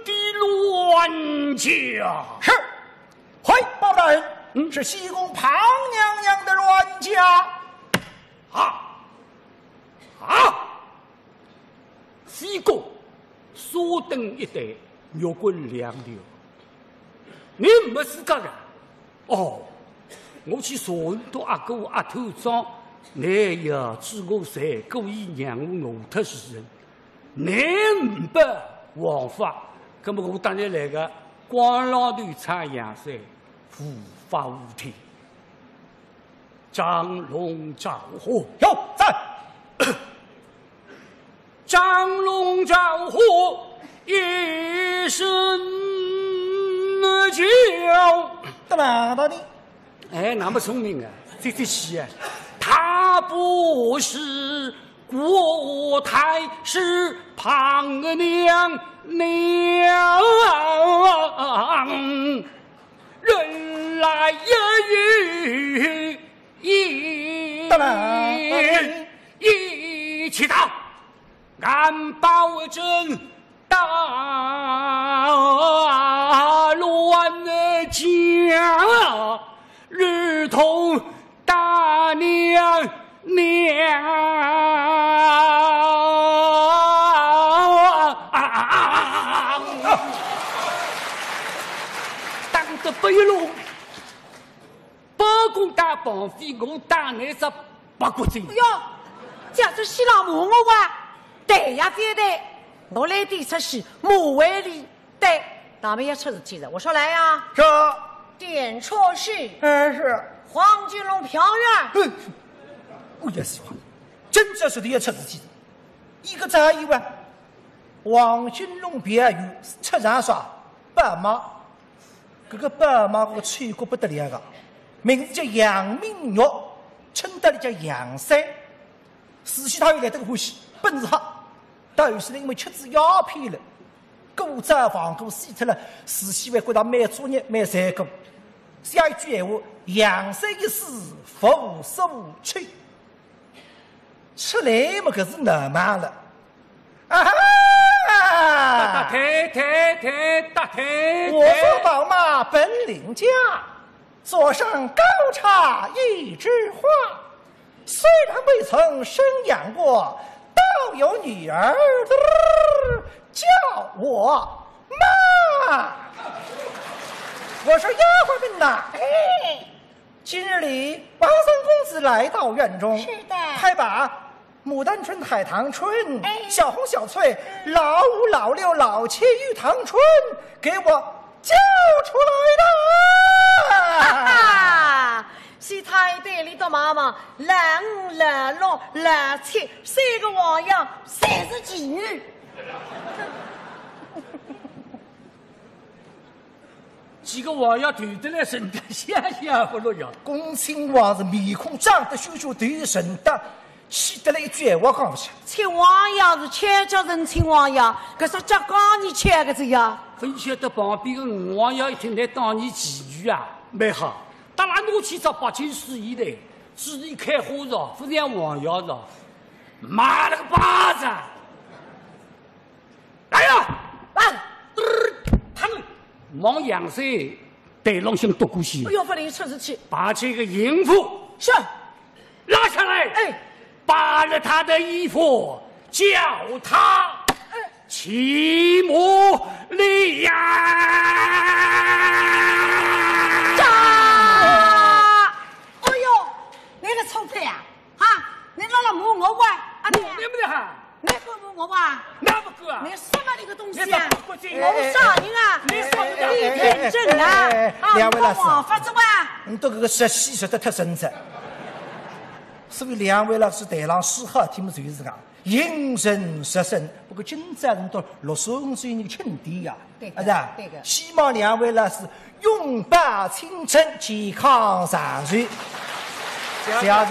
的栾家？是，回包大人，是西宫庞娘娘的栾家。西宫沙灯1对。肉棍2条，你没资格的。哦，我去查问到阿哥阿头庄，你要知我谁故意让我饿脱时辰，你唔不枉法，那么我当然来个光浪头插阳伞，无法无天。张龙赵虎有在，张龙赵虎。一身叫，怎么的？哎，那么聪明啊，这戏啊，他不是国太师庞娘娘，人来也与一起打，俺保证。大乱家，如同大娘娘。当得不一路，包公打绑匪，我打那只八国精。哟，这是西老母我哇，对呀，非对。我来点出戏，马为里对，咱们也出事体了。我说来呀，这点错事，是黄金龙飘远。我也喜欢，真正说的也出事体。一个咋以为黄金龙飘远出啥啥白马，这个白马这个吹过不得了个，名字叫杨明玉，称得里叫杨三。慈禧太后来这个欢喜，本事好。但是呢，因为吃子鸦片了，古早房过死脱了，慈禧会觉得蛮作孽蛮残酷。下一句闲话：养生一世，服务15去。吃来嘛，可是难嘛了。啊哈！大太，我说宝马本领佳，坐上高茶一枝花。虽然未曾生养过，倒有女儿叫我妈。我说丫鬟们呐，哎，今日里王三公子来到院中，是的，快把牡丹春、海棠春、小红、小翠、老五、老六、老七、玉堂春给我叫出来的。哈哈，是太对里的妈妈，老五、老六、老七3个王爷，30几女。几个王爷团得来神的香香不落呀！恭亲王是面孔长得羞羞，头神的，气得了一句闲话讲不出。亲王爷是欠家人亲王爷，可是这刚你欠个这呀？分晓得旁边的五王爷一听来当你妓女啊，蛮好。打那拿起只八斤水以来，只一开花着，不像王爷着，妈了个巴子！来呀！他们往阳山带龙星夺过去。不要不能出去。把这个淫妇是拉下来，哎，扒了他的衣服，叫他起母立呀！哎呦，那个臭屁啊！哈，你拿了摸我玩啊？你不得哈？你敢摸我玩？那不够啊！你什么那个东西啊？我杀人啊！你说的一天真啊！两位老师，王法子玩。你都这个实习实得太深沉。所以两位老师台上说好听么就是讲引人入胜。不过今朝人到65岁那个庆典呀，对是吧？对个。希望两位老师永葆青春，健康长寿。讲。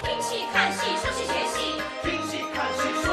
听戏看戏，说戏学戏。听戏看戏。